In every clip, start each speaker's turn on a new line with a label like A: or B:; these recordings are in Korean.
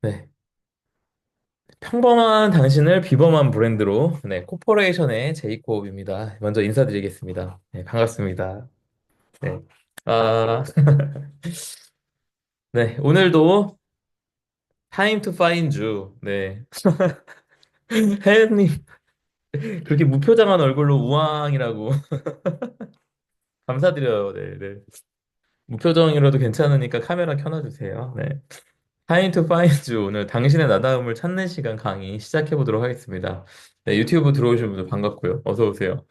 A: 네. 평범한 당신을 비범한 브랜드로, 네, 코퍼레이션의 제이콥입니다. 먼저 인사드리겠습니다. 네, 반갑습니다. 네. 아, 네, 오늘도 타임 투 파인주, 네. 혜연님, 그렇게 무표정한 얼굴로 우왕이라고 감사드려요. 네, 네. 무표정이라도 괜찮으니까 카메라 켜놔주세요. 네. 타임 투 파인주, 오늘 당신의 나다움을 찾는 시간 강의 시작해보도록 하겠습니다. 네, 유튜브 들어오신 분들 반갑고요. 어서 오세요.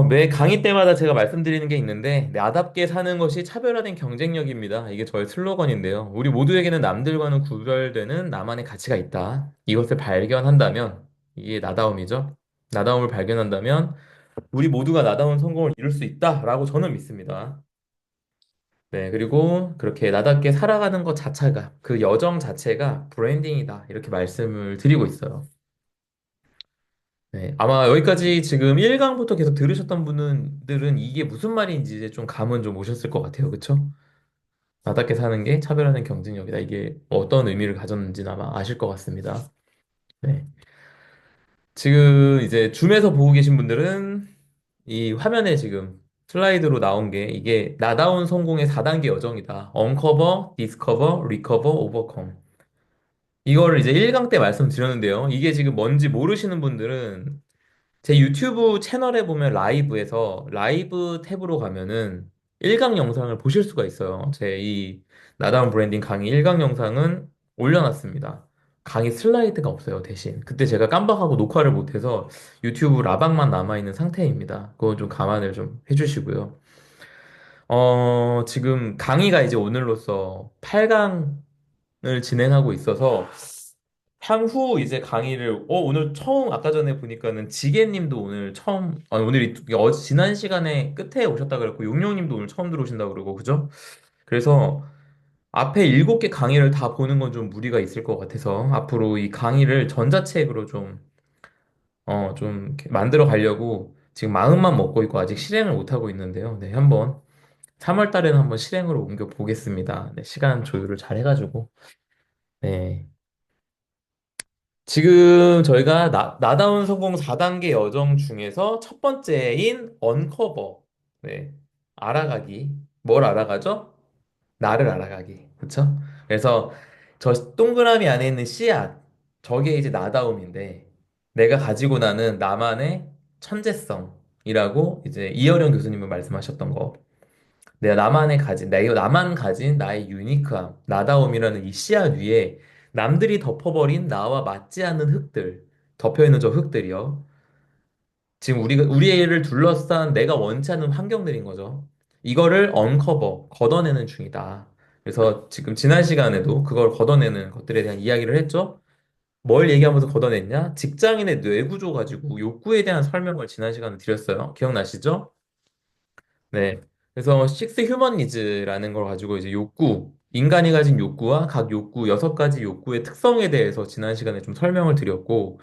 A: 매 강의 때마다 제가 말씀드리는 게 있는데, 나답게 사는 것이 차별화된 경쟁력입니다. 이게 저의 슬로건인데요. 우리 모두에게는 남들과는 구별되는 나만의 가치가 있다. 이것을 발견한다면, 이게 나다움이죠. 나다움을 발견한다면, 우리 모두가 나다운 성공을 이룰 수 있다라고 저는 믿습니다. 네, 그리고 그렇게 나답게 살아가는 것 자체가, 그 여정 자체가 브랜딩이다. 이렇게 말씀을 드리고 있어요. 네, 아마 여기까지 지금 1강부터 계속 들으셨던 분들은 이게 무슨 말인지 이제 좀 감은 좀 오셨을 것 같아요. 그쵸? 나답게 사는 게 차별화된 경쟁력이다. 이게 어떤 의미를 가졌는지는 아마 아실 것 같습니다. 네. 지금 이제 줌에서 보고 계신 분들은 이 화면에 지금 슬라이드로 나온 게 이게 나다운 성공의 4단계 여정이다. 언커버, 디스커버, 리커버, 오버컴. 이거를 이제 1강 때 말씀드렸는데요. 이게 지금 뭔지 모르시는 분들은 제 유튜브 채널에 보면 라이브에서 라이브 탭으로 가면은 1강 영상을 보실 수가 있어요. 제 이 나다운 브랜딩 강의 1강 영상은 올려놨습니다. 강의 슬라이드가 없어요, 대신. 그때 제가 깜빡하고 녹화를 못해서 유튜브 라방만 남아있는 상태입니다. 그거 좀 감안을 좀 해주시고요. 지금 강의가 이제 오늘로써 8강을 진행하고 있어서 향후 이제 강의를 오늘 처음 아까 전에 보니까는 지게님도 오늘 처음 아니 오늘 지난 시간에 끝에 오셨다 그랬고 용용님도 오늘 처음 들어오신다 그러고 그죠? 그래서 앞에 7개 강의를 다 보는 건 좀 무리가 있을 것 같아서 앞으로 이 강의를 전자책으로 좀 이렇게 만들어 가려고 지금 마음만 먹고 있고 아직 실행을 못 하고 있는데요. 네, 한번 3월 달에는 한번 실행으로 옮겨 보겠습니다. 네, 시간 조율을 잘 해가지고 네. 지금 저희가 나다운 성공 4단계 여정 중에서 첫 번째인 언커버. 네. 알아가기. 뭘 알아가죠? 나를 알아가기. 그쵸? 그래서 저 동그라미 안에 있는 씨앗. 저게 이제 나다움인데 내가 가지고 나는 나만의 천재성이라고 이제 이어령 교수님은 말씀하셨던 거. 내가 나만 가진 나의 유니크함, 나다움이라는 이 씨앗 위에 남들이 덮어버린 나와 맞지 않는 흙들, 덮여있는 저 흙들이요. 지금 우리를 둘러싼 내가 원치 않는 환경들인 거죠. 이거를 언커버, 걷어내는 중이다. 그래서 지금 지난 시간에도 그걸 걷어내는 것들에 대한 이야기를 했죠. 뭘 얘기하면서 걷어냈냐? 직장인의 뇌 구조 가지고 욕구에 대한 설명을 지난 시간에 드렸어요. 기억나시죠? 네. 그래서 식스 휴먼 니즈라는 걸 가지고 이제 인간이 가진 욕구와 각 욕구, 6가지 욕구의 특성에 대해서 지난 시간에 좀 설명을 드렸고,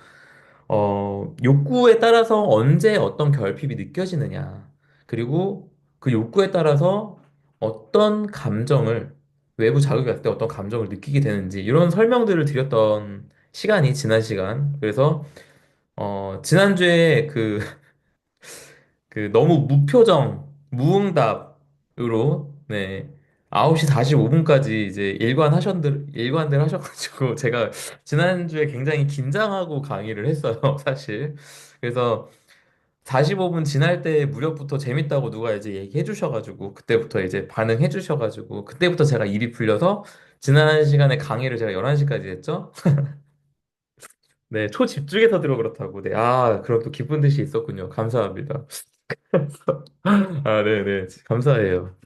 A: 욕구에 따라서 언제 어떤 결핍이 느껴지느냐, 그리고 그 욕구에 따라서 어떤 감정을, 외부 자극이 왔을 때 어떤 감정을 느끼게 되는지, 이런 설명들을 드렸던 시간이 지난 시간. 그래서, 지난주에 그 너무 무표정, 무응답으로 네. 9시 45분까지 이제 일관들 하셔가지고 제가 지난주에 굉장히 긴장하고 강의를 했어요, 사실. 그래서 45분 지날 때 무렵부터 재밌다고 누가 이제 얘기해 주셔가지고 그때부터 이제 반응해 주셔가지고 그때부터 제가 입이 풀려서 지난 시간에 강의를 제가 11시까지 했죠? 네, 초집중해서 들어 그렇다고. 네, 그럼 또 기쁜 듯이 있었군요. 감사합니다. 네네. 감사해요.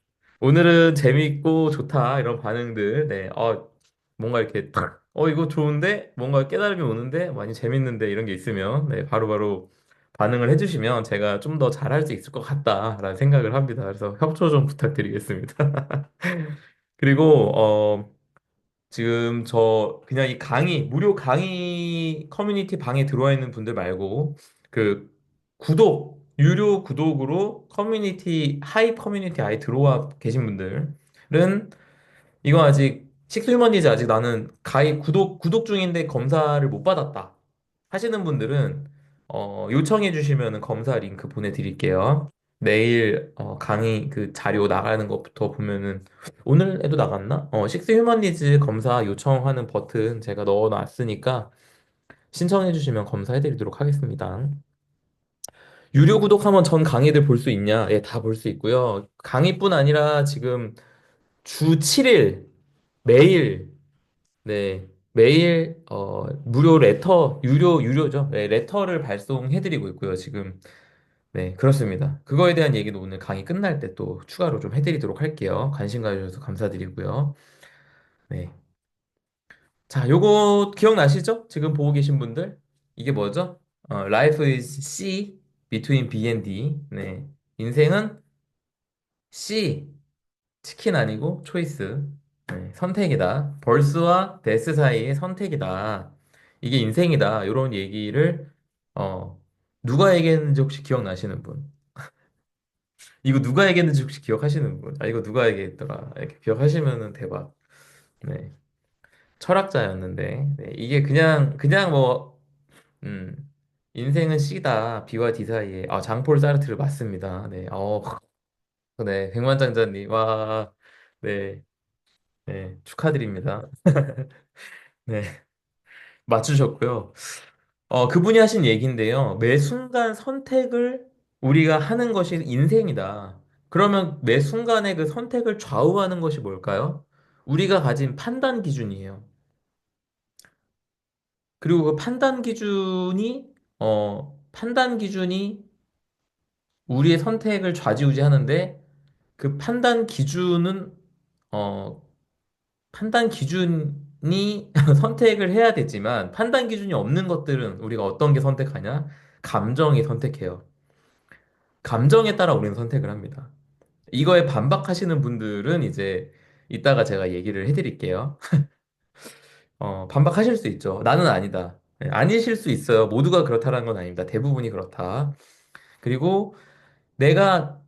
A: 오늘은 재밌고 좋다. 이런 반응들. 네. 뭔가 이렇게 탁, 이거 좋은데? 뭔가 깨달음이 오는데? 많이 재밌는데? 이런 게 있으면, 네, 바로바로 반응을 해주시면 제가 좀 더 잘할 수 있을 것 같다라는 생각을 합니다. 그래서 협조 좀 부탁드리겠습니다. 그리고, 지금 저 그냥 무료 강의 커뮤니티 방에 들어와 있는 분들 말고 그 유료 구독으로 하이 커뮤니티 아예 들어와 계신 분들은 이거 아직 식스휴머니즈 아직 나는 가입 구독 중인데 검사를 못 받았다 하시는 분들은 요청해 주시면 검사 링크 보내드릴게요. 내일 강의 그 자료 나가는 것부터 보면은 오늘에도 나갔나? 식스휴머니즈 검사 요청하는 버튼 제가 넣어놨으니까 신청해 주시면 검사해 드리도록 하겠습니다. 유료 구독하면 전 강의들 볼 수 있냐? 예, 다 볼 수 있고요. 강의뿐 아니라 지금 주 7일 매일 네, 매일 무료 레터 유료죠. 네, 레터를 발송해드리고 있고요. 지금 네, 그렇습니다. 그거에 대한 얘기도 오늘 강의 끝날 때 또 추가로 좀 해드리도록 할게요. 관심 가져주셔서 감사드리고요. 네, 자, 요거 기억나시죠? 지금 보고 계신 분들 이게 뭐죠? Life is C between B and D. 네, 인생은 C 치킨 아니고 초이스. 네, 선택이다. 벌스와 데스 사이의 선택이다. 이게 인생이다. 이런 얘기를 어, 누가 얘기했는지 혹시 기억나시는 분? 이거 누가 얘기했는지 혹시 기억하시는 분? 아, 이거 누가 얘기했더라. 이렇게 기억하시면은 대박. 네. 철학자였는데 네, 이게 그냥 뭐 음, 인생은 C다. B와 D 사이에 장폴 사르트르 맞습니다. 네. 네. 백만장자님. 와. 네. 네. 축하드립니다. 네, 맞추셨고요. 그분이 하신 얘기인데요. 매 순간 선택을 우리가 하는 것이 인생이다. 그러면 매 순간의 그 선택을 좌우하는 것이 뭘까요? 우리가 가진 판단 기준이에요. 그리고 그 판단 기준이 우리의 선택을 좌지우지하는데 그 어, 판단 기준이 선택을 해야 되지만 판단 기준이 없는 것들은 우리가 어떤 게 선택하냐? 감정이 선택해요. 감정에 따라 우리는 선택을 합니다. 이거에 반박하시는 분들은 이제 이따가 제가 얘기를 해드릴게요. 반박하실 수 있죠. 나는 아니다. 네, 아니실 수 있어요. 모두가 그렇다는 건 아닙니다. 대부분이 그렇다. 그리고 내가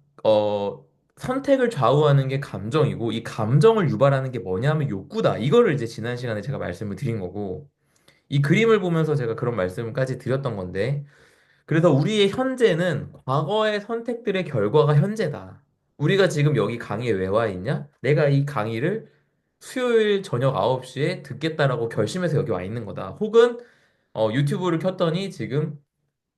A: 선택을 좌우하는 게 감정이고 이 감정을 유발하는 게 뭐냐면 욕구다. 이거를 이제 지난 시간에 제가 말씀을 드린 거고 이 그림을 보면서 제가 그런 말씀까지 드렸던 건데 그래서 우리의 현재는 과거의 선택들의 결과가 현재다. 우리가 지금 여기 강의에 왜 와 있냐? 내가 이 강의를 수요일 저녁 9시에 듣겠다라고 결심해서 여기 와 있는 거다. 혹은 유튜브를 켰더니 지금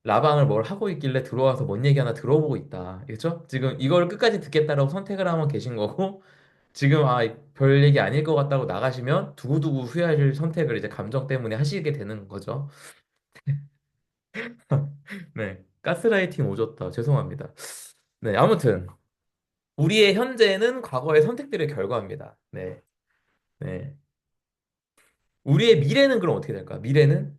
A: 라방을 뭘 하고 있길래 들어와서 뭔 얘기 하나 들어보고 있다. 그렇죠? 지금 이걸 끝까지 듣겠다라고 선택을 하면 계신 거고 지금 별 얘기 아닐 것 같다고 나가시면 두고두고 후회하실 선택을 이제 감정 때문에 하시게 되는 거죠. 네. 가스라이팅 오졌다. 죄송합니다. 네, 아무튼 우리의 현재는 과거의 선택들의 결과입니다. 네. 네. 우리의 미래는 그럼 어떻게 될까? 미래는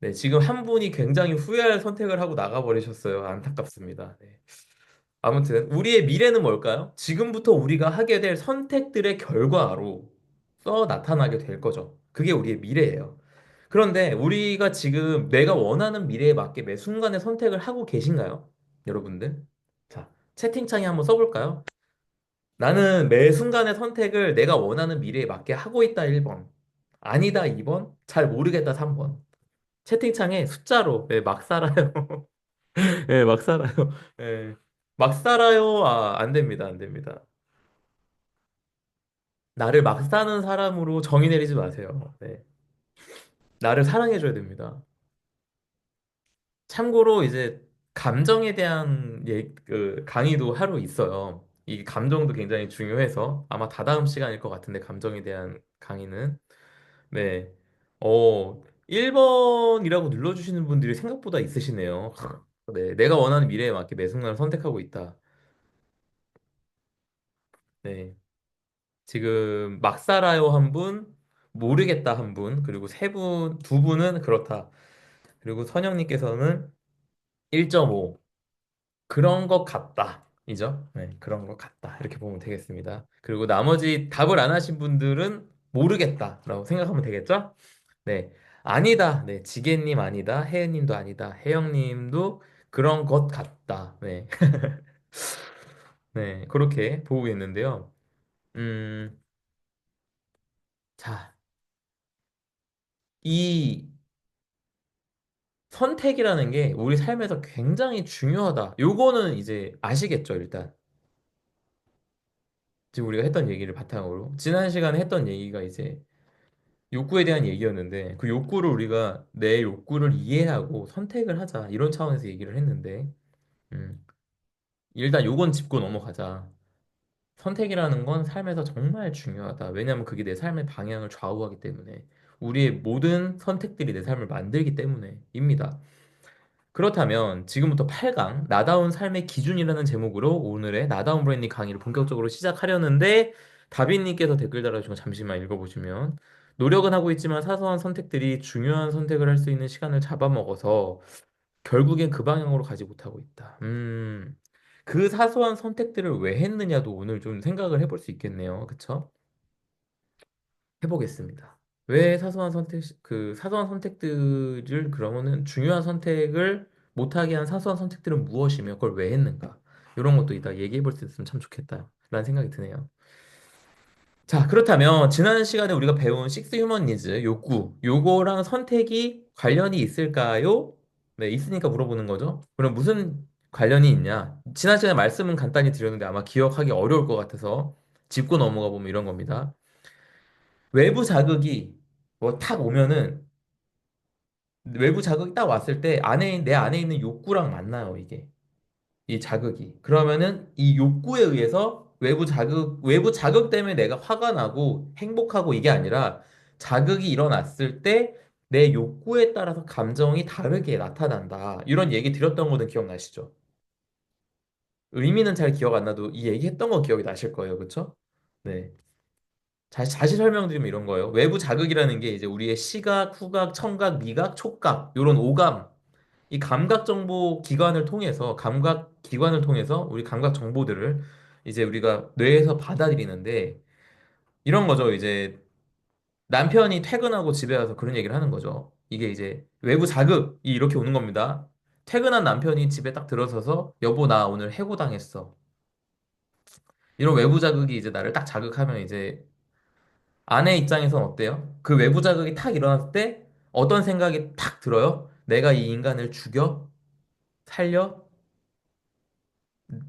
A: 네, 지금 한 분이 굉장히 후회할 선택을 하고 나가버리셨어요. 안타깝습니다. 네. 아무튼 우리의 미래는 뭘까요? 지금부터 우리가 하게 될 선택들의 결과로 써 나타나게 될 거죠. 그게 우리의 미래예요. 그런데 우리가 지금 내가 원하는 미래에 맞게 매 순간에 선택을 하고 계신가요? 여러분들? 자, 채팅창에 한번 써볼까요? 나는 매 순간의 선택을 내가 원하는 미래에 맞게 하고 있다 1번. 아니다 2번. 잘 모르겠다 3번. 채팅창에 숫자로 막 살아요. 막 살아요. 예. 막 살아요. 안 됩니다. 안 됩니다. 나를 막 사는 사람으로 정의 내리지 마세요. 네. 나를 사랑해줘야 됩니다. 참고로 이제 감정에 대한 그 강의도 하루 있어요. 이 감정도 굉장히 중요해서 아마 다다음 시간일 것 같은데 감정에 대한 강의는 네. 1번이라고 눌러주시는 분들이 생각보다 있으시네요. 네. 내가 원하는 미래에 맞게 매 순간을 선택하고 있다. 네. 지금 막 살아요 한 분, 모르겠다 한 분, 그리고 두 분은 그렇다. 그리고 선영님께서는 1.5. 그런 것 같다. 이죠? 네, 그런 것 같다. 이렇게 보면 되겠습니다. 그리고 나머지 답을 안 하신 분들은 모르겠다라고 생각하면 되겠죠? 네. 아니다. 네, 지게님 아니다. 혜은님도 아니다. 혜영님도 그런 것 같다. 네. 네, 그렇게 보고 있는데요. 음, 자, 이 선택이라는 게 우리 삶에서 굉장히 중요하다. 요거는 이제 아시겠죠, 일단. 지금 우리가 했던 얘기를 바탕으로. 지난 시간에 했던 얘기가 이제 욕구에 대한 얘기였는데, 그 욕구를 우리가 내 욕구를 이해하고 선택을 하자. 이런 차원에서 얘기를 했는데, 음, 일단 요건 짚고 넘어가자. 선택이라는 건 삶에서 정말 중요하다. 왜냐하면 그게 내 삶의 방향을 좌우하기 때문에. 우리의 모든 선택들이 내 삶을 만들기 때문에입니다. 그렇다면 지금부터 8강 나다운 삶의 기준이라는 제목으로 오늘의 나다운 브랜딩 강의를 본격적으로 시작하려는데 다빈님께서 댓글 달아주신 거 잠시만 읽어보시면 노력은 하고 있지만 사소한 선택들이 중요한 선택을 할 수 있는 시간을 잡아먹어서 결국엔 그 방향으로 가지 못하고 있다. 그 사소한 선택들을 왜 했느냐도 오늘 좀 생각을 해볼 수 있겠네요. 그쵸? 해보겠습니다. 왜 사소한 선택들을 그러면은 중요한 선택을 못하게 한 사소한 선택들은 무엇이며 그걸 왜 했는가? 이런 것도 이따 얘기해 볼 수 있으면 참 좋겠다라는 생각이 드네요. 자, 그렇다면 지난 시간에 우리가 배운 식스 휴먼 니즈, 욕구, 요거랑 선택이 관련이 있을까요? 네, 있으니까 물어보는 거죠. 그럼 무슨 관련이 있냐? 지난 시간에 말씀은 간단히 드렸는데 아마 기억하기 어려울 것 같아서 짚고 넘어가 보면 이런 겁니다. 외부 자극이 뭐 탁 오면은 외부 자극이 딱 왔을 때 내 안에 있는 욕구랑 만나요, 이게. 이 자극이. 그러면은 이 욕구에 의해서 외부 자극 때문에 내가 화가 나고 행복하고 이게 아니라 자극이 일어났을 때 내 욕구에 따라서 감정이 다르게 나타난다. 이런 얘기 드렸던 거는 기억나시죠? 의미는 잘 기억 안 나도 이 얘기 했던 거 기억이 나실 거예요. 그쵸? 네. 다시 설명드리면 이런 거예요. 외부 자극이라는 게 이제 우리의 시각, 후각, 청각, 미각, 촉각, 이런 오감, 이 감각 정보 기관을 통해서, 감각 기관을 통해서 우리 감각 정보들을 이제 우리가 뇌에서 받아들이는데 이런 거죠. 이제 남편이 퇴근하고 집에 와서 그런 얘기를 하는 거죠. 이게 이제 외부 자극이 이렇게 오는 겁니다. 퇴근한 남편이 집에 딱 들어서서 여보, 나 오늘 해고당했어. 이런 외부 자극이 이제 나를 딱 자극하면 이제 아내 입장에선 어때요? 그 외부 자극이 탁 일어났을 때 어떤 생각이 탁 들어요? 내가 이 인간을 죽여? 살려?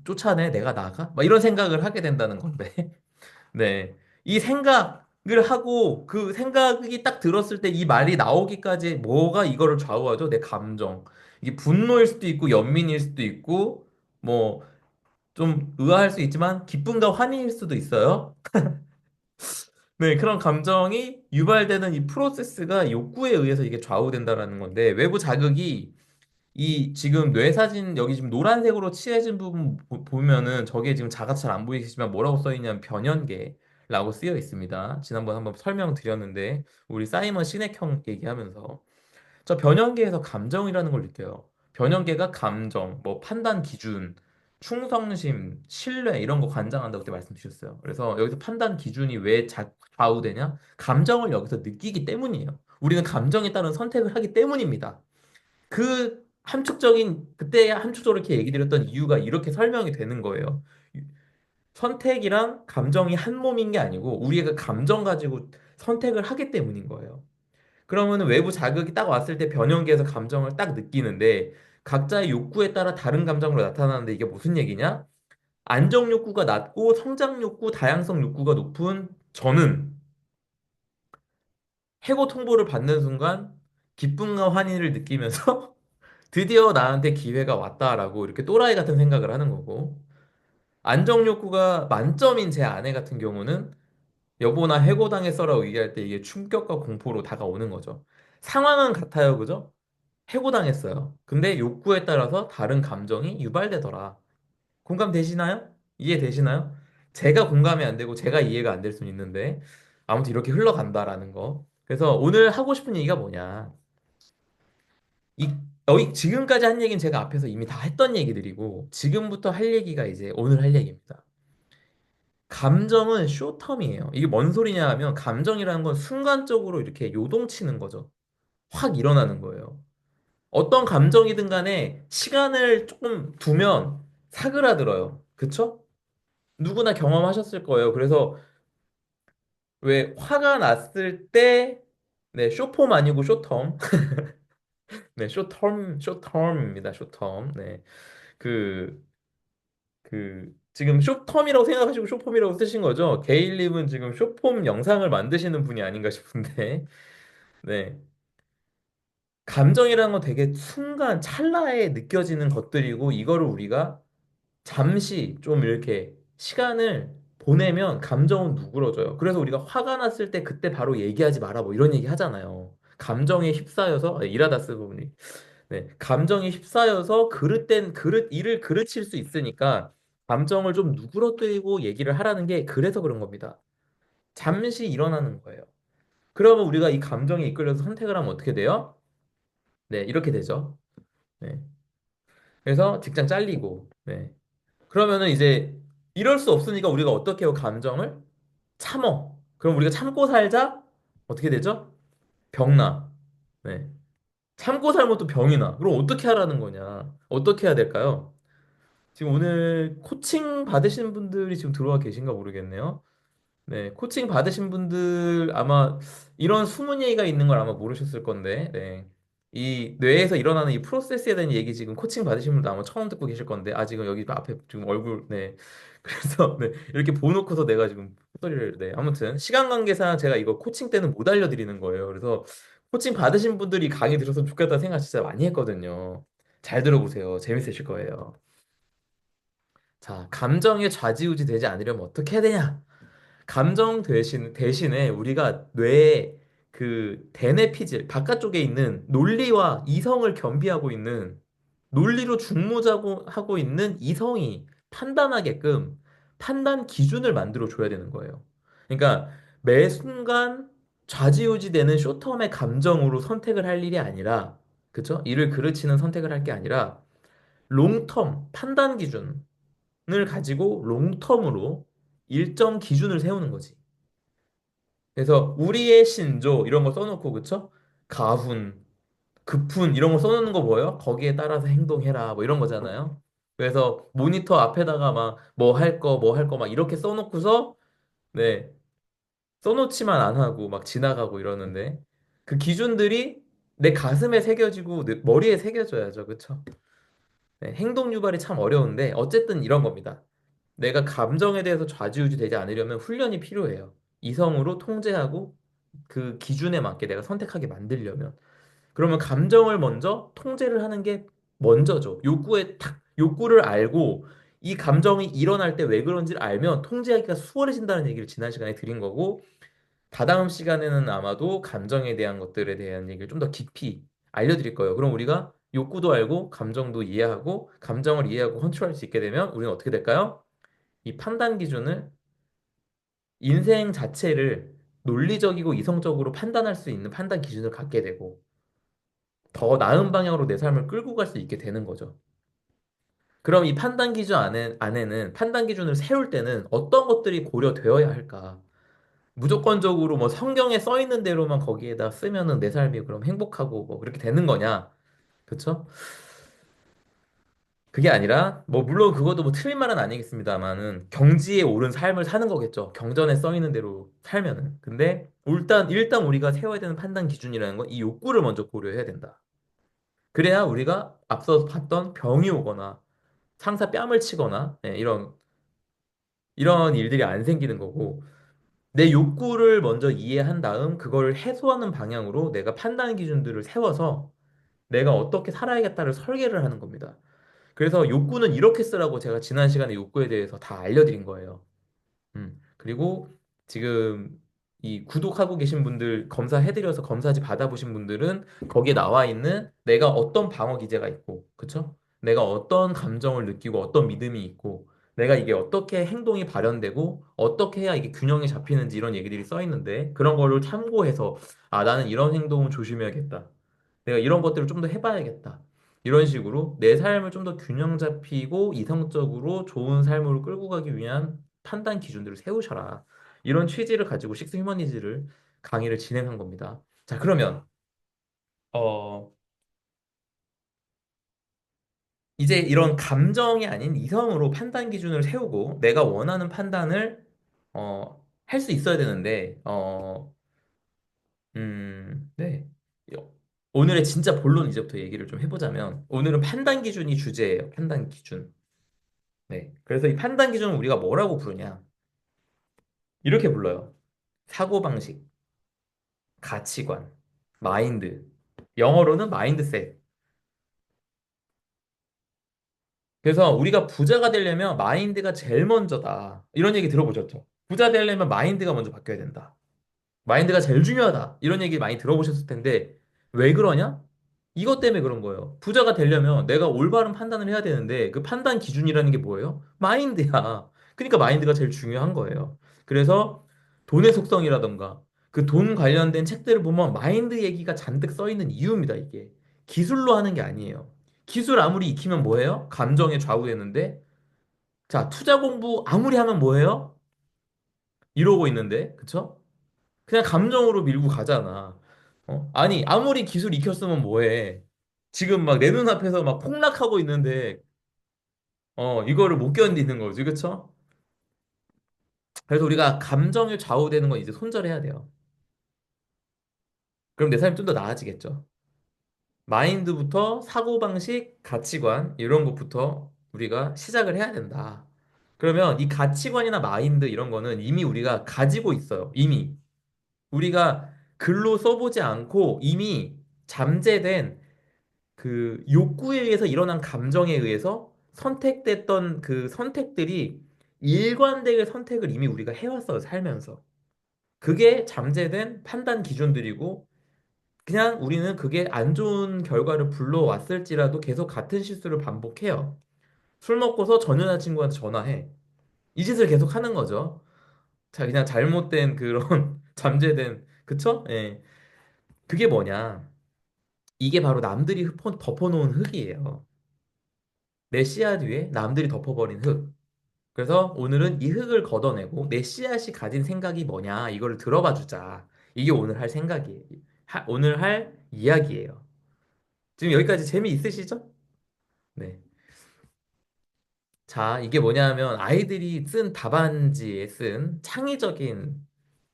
A: 쫓아내? 내가 나가? 막 이런 생각을 하게 된다는 건데. 네. 이 생각을 하고 그 생각이 딱 들었을 때 이 말이 나오기까지 뭐가 이거를 좌우하죠? 내 감정. 이게 분노일 수도 있고 연민일 수도 있고 뭐 좀 의아할 수 있지만 기쁨과 환희일 수도 있어요. 네, 그런 감정이 유발되는 이 프로세스가 욕구에 의해서 이게 좌우된다라는 건데, 외부 자극이 이 지금 뇌사진 여기 지금 노란색으로 칠해진 부분 보면은 저게 지금 자가 잘 안 보이시지만 뭐라고 써 있냐면 변연계라고 쓰여 있습니다. 지난번 한번 설명드렸는데, 우리 사이먼 시넥형 얘기하면서. 저 변형계에서 감정이라는 걸 느껴요. 변형계가 감정, 뭐 판단 기준, 충성심, 신뢰 이런 거 관장한다고 그때 말씀드렸어요. 그래서 여기서 판단 기준이 왜 좌우되냐? 감정을 여기서 느끼기 때문이에요. 우리는 감정에 따른 선택을 하기 때문입니다. 그 그때 함축적으로 이렇게 얘기 드렸던 이유가 이렇게 설명이 되는 거예요. 선택이랑 감정이 한 몸인 게 아니고 우리가 그 감정 가지고 선택을 하기 때문인 거예요. 그러면 외부 자극이 딱 왔을 때 변형계에서 감정을 딱 느끼는데 각자의 욕구에 따라 다른 감정으로 나타나는데 이게 무슨 얘기냐? 안정 욕구가 낮고 성장 욕구, 다양성 욕구가 높은 저는 해고 통보를 받는 순간 기쁨과 환희를 느끼면서 드디어 나한테 기회가 왔다라고 이렇게 또라이 같은 생각을 하는 거고 안정 욕구가 만점인 제 아내 같은 경우는 여보 나 해고당했어라고 얘기할 때 이게 충격과 공포로 다가오는 거죠. 상황은 같아요, 그죠? 해고당했어요. 근데 욕구에 따라서 다른 감정이 유발되더라. 공감되시나요? 이해되시나요? 제가 공감이 안 되고 제가 이해가 안 될 수는 있는데 아무튼 이렇게 흘러간다라는 거. 그래서 오늘 하고 싶은 얘기가 뭐냐? 이 지금까지 한 얘기는 제가 앞에서 이미 다 했던 얘기들이고 지금부터 할 얘기가 이제 오늘 할 얘기입니다. 감정은 쇼텀이에요. 이게 뭔 소리냐 하면 감정이라는 건 순간적으로 이렇게 요동치는 거죠. 확 일어나는 거예요. 어떤 감정이든 간에 시간을 조금 두면 사그라들어요. 그쵸? 누구나 경험하셨을 거예요. 그래서 왜 화가 났을 때, 네, 쇼폼 아니고 쇼텀. 네, 쇼텀입니다. 쇼텀. 네. 그, 지금 쇼텀이라고 생각하시고 쇼폼이라고 쓰신 거죠? 게일님은 지금 쇼폼 영상을 만드시는 분이 아닌가 싶은데. 네. 감정이라는 건 되게 순간, 찰나에 느껴지는 것들이고, 이거를 우리가 잠시 좀 이렇게 시간을 보내면 감정은 누그러져요. 그래서 우리가 화가 났을 때 그때 바로 얘기하지 마라 뭐 이런 얘기 하잖아요. 감정에 휩싸여서 이라다스 부분이 네, 감정에 휩싸여서 일을 그르칠 수 있으니까 감정을 좀 누그러뜨리고 얘기를 하라는 게 그래서 그런 겁니다. 잠시 일어나는 거예요. 그러면 우리가 이 감정에 이끌려서 선택을 하면 어떻게 돼요? 네, 이렇게 되죠. 네. 그래서 직장 잘리고, 네. 그러면은 이제 이럴 수 없으니까 우리가 어떻게 해요? 감정을 참어. 그럼 우리가 참고 살자? 어떻게 되죠? 병나. 네. 참고 살면 또 병이 나. 그럼 어떻게 하라는 거냐? 어떻게 해야 될까요? 지금 오늘 코칭 받으신 분들이 지금 들어와 계신가 모르겠네요. 네, 코칭 받으신 분들 아마 이런 숨은 얘기가 있는 걸 아마 모르셨을 건데, 네. 이 뇌에서 일어나는 이 프로세스에 대한 얘기 지금 코칭 받으신 분들 아마 처음 듣고 계실 건데, 아, 지금 여기 앞에 지금 얼굴, 네. 그래서, 네. 이렇게 보놓고서 내가 지금 소리를, 네. 아무튼, 시간 관계상 제가 이거 코칭 때는 못 알려드리는 거예요. 그래서 코칭 받으신 분들이 강의 들었으면 좋겠다는 생각 진짜 많이 했거든요. 잘 들어보세요. 재밌으실 거예요. 자, 감정에 좌지우지 되지 않으려면 어떻게 해야 되냐? 감정 대신에 우리가 뇌의 그 대뇌피질, 바깥쪽에 있는 논리와 이성을 겸비하고 있는 논리로 중무자고 하고 있는 이성이 판단하게끔 판단 기준을 만들어 줘야 되는 거예요. 그러니까 매 순간 좌지우지 되는 숏텀의 감정으로 선택을 할 일이 아니라, 그쵸? 이를 그르치는 선택을 할 게 아니라 롱텀 판단 기준을 가지고 롱텀으로 일정 기준을 세우는 거지. 그래서 우리의 신조 이런 거 써놓고 그쵸? 가훈, 급훈 이런 거 써놓는 거 뭐예요? 거기에 따라서 행동해라 뭐 이런 거잖아요. 그래서 모니터 앞에다가 막 뭐 할 거 뭐 할 거 막 이렇게 써놓고서 네 써놓지만 안 하고 막 지나가고 이러는데 그 기준들이 내 가슴에 새겨지고 내 머리에 새겨져야죠. 그쵸? 네, 행동 유발이 참 어려운데 어쨌든 이런 겁니다. 내가 감정에 대해서 좌지우지 되지 않으려면 훈련이 필요해요. 이성으로 통제하고 그 기준에 맞게 내가 선택하게 만들려면. 그러면 감정을 먼저 통제를 하는 게 먼저죠. 욕구를 알고 이 감정이 일어날 때 왜 그런지를 알면 통제하기가 수월해진다는 얘기를 지난 시간에 드린 거고, 다다음 시간에는 아마도 감정에 대한 것들에 대한 얘기를 좀 더 깊이 알려드릴 거예요. 그럼 우리가 욕구도 알고 감정도 이해하고 감정을 이해하고 컨트롤할 수 있게 되면 우리는 어떻게 될까요? 이 판단 기준을 인생 자체를 논리적이고 이성적으로 판단할 수 있는 판단 기준을 갖게 되고 더 나은 방향으로 내 삶을 끌고 갈 수 있게 되는 거죠. 그럼 이 안에는 판단 기준을 세울 때는 어떤 것들이 고려되어야 할까? 무조건적으로 뭐 성경에 써 있는 대로만 거기에다 쓰면은 내 삶이 그럼 행복하고 뭐 그렇게 되는 거냐? 그쵸? 그게 아니라 뭐 물론 그것도 뭐 틀린 말은 아니겠습니다만은 경지에 오른 삶을 사는 거겠죠. 경전에 써 있는 대로 살면은. 근데 일단 우리가 세워야 되는 판단 기준이라는 건 이 욕구를 먼저 고려해야 된다. 그래야 우리가 앞서 봤던 병이 오거나 상사 뺨을 치거나 네, 이런 일들이 안 생기는 거고 내 욕구를 먼저 이해한 다음 그걸 해소하는 방향으로 내가 판단 기준들을 세워서 내가 어떻게 살아야겠다를 설계를 하는 겁니다. 그래서 욕구는 이렇게 쓰라고 제가 지난 시간에 욕구에 대해서 다 알려드린 거예요. 그리고 지금 이 구독하고 계신 분들 검사해드려서 검사지 받아보신 분들은 거기에 나와 있는 내가 어떤 방어 기제가 있고, 그쵸? 내가 어떤 감정을 느끼고 어떤 믿음이 있고, 내가 이게 어떻게 행동이 발현되고, 어떻게 해야 이게 균형이 잡히는지 이런 얘기들이 써 있는데, 그런 거를 참고해서, 아, 나는 이런 행동은 조심해야겠다. 내가 이런 것들을 좀 더 해봐야겠다. 이런 식으로 내 삶을 좀 더 균형 잡히고 이성적으로 좋은 삶으로 끌고 가기 위한 판단 기준들을 세우셔라. 이런 취지를 가지고 식스 휴머니즈를 강의를 진행한 겁니다. 자, 그러면 어 이제 이런 감정이 아닌 이성으로 판단 기준을 세우고 내가 원하는 판단을 어 할 수 있어야 되는데, 네. 요- 오늘의 진짜 본론 이제부터 얘기를 좀 해보자면, 오늘은 판단 기준이 주제예요. 판단 기준. 네. 그래서 이 판단 기준은 우리가 뭐라고 부르냐? 이렇게 불러요. 사고방식, 가치관, 마인드. 영어로는 마인드셋. 그래서 우리가 부자가 되려면 마인드가 제일 먼저다. 이런 얘기 들어보셨죠? 부자 되려면 마인드가 먼저 바뀌어야 된다. 마인드가 제일 중요하다. 이런 얘기 많이 들어보셨을 텐데, 왜 그러냐? 이것 때문에 그런 거예요. 부자가 되려면 내가 올바른 판단을 해야 되는데, 그 판단 기준이라는 게 뭐예요? 마인드야. 그러니까 마인드가 제일 중요한 거예요. 그래서 돈의 속성이라던가, 그 돈 관련된 책들을 보면 마인드 얘기가 잔뜩 써 있는 이유입니다, 이게. 기술로 하는 게 아니에요. 기술 아무리 익히면 뭐예요? 감정에 좌우되는데, 자, 투자 공부 아무리 하면 뭐예요? 이러고 있는데, 그쵸? 그냥 감정으로 밀고 가잖아. 아니, 아무리 기술 익혔으면 뭐해. 지금 막 내 눈앞에서 막 폭락하고 있는데, 이거를 못 견디는 거지, 그쵸? 그래서 우리가 감정에 좌우되는 건 이제 손절해야 돼요. 그럼 내 삶이 좀 더 나아지겠죠. 마인드부터 사고방식, 가치관, 이런 것부터 우리가 시작을 해야 된다. 그러면 이 가치관이나 마인드 이런 거는 이미 우리가 가지고 있어요. 이미. 우리가 글로 써보지 않고 이미 잠재된 그 욕구에 의해서 일어난 감정에 의해서 선택됐던 그 선택들이 일관되게 선택을 이미 우리가 해왔어요, 살면서. 그게 잠재된 판단 기준들이고, 그냥 우리는 그게 안 좋은 결과를 불러왔을지라도 계속 같은 실수를 반복해요. 술 먹고서 전 여자친구한테 전화해. 이 짓을 계속 하는 거죠. 자, 그냥 잘못된 그런 잠재된, 그쵸? 예. 그게 뭐냐? 이게 바로 남들이 덮어놓은 흙이에요. 내 씨앗 위에 남들이 덮어버린 흙. 그래서 오늘은 이 흙을 걷어내고 내 씨앗이 가진 생각이 뭐냐 이거를 들어봐 주자. 이게 오늘 할 생각이에요. 오늘 할 이야기예요. 지금 여기까지 재미있으시죠? 네. 자, 이게 뭐냐면 아이들이 쓴 답안지에 쓴 창의적인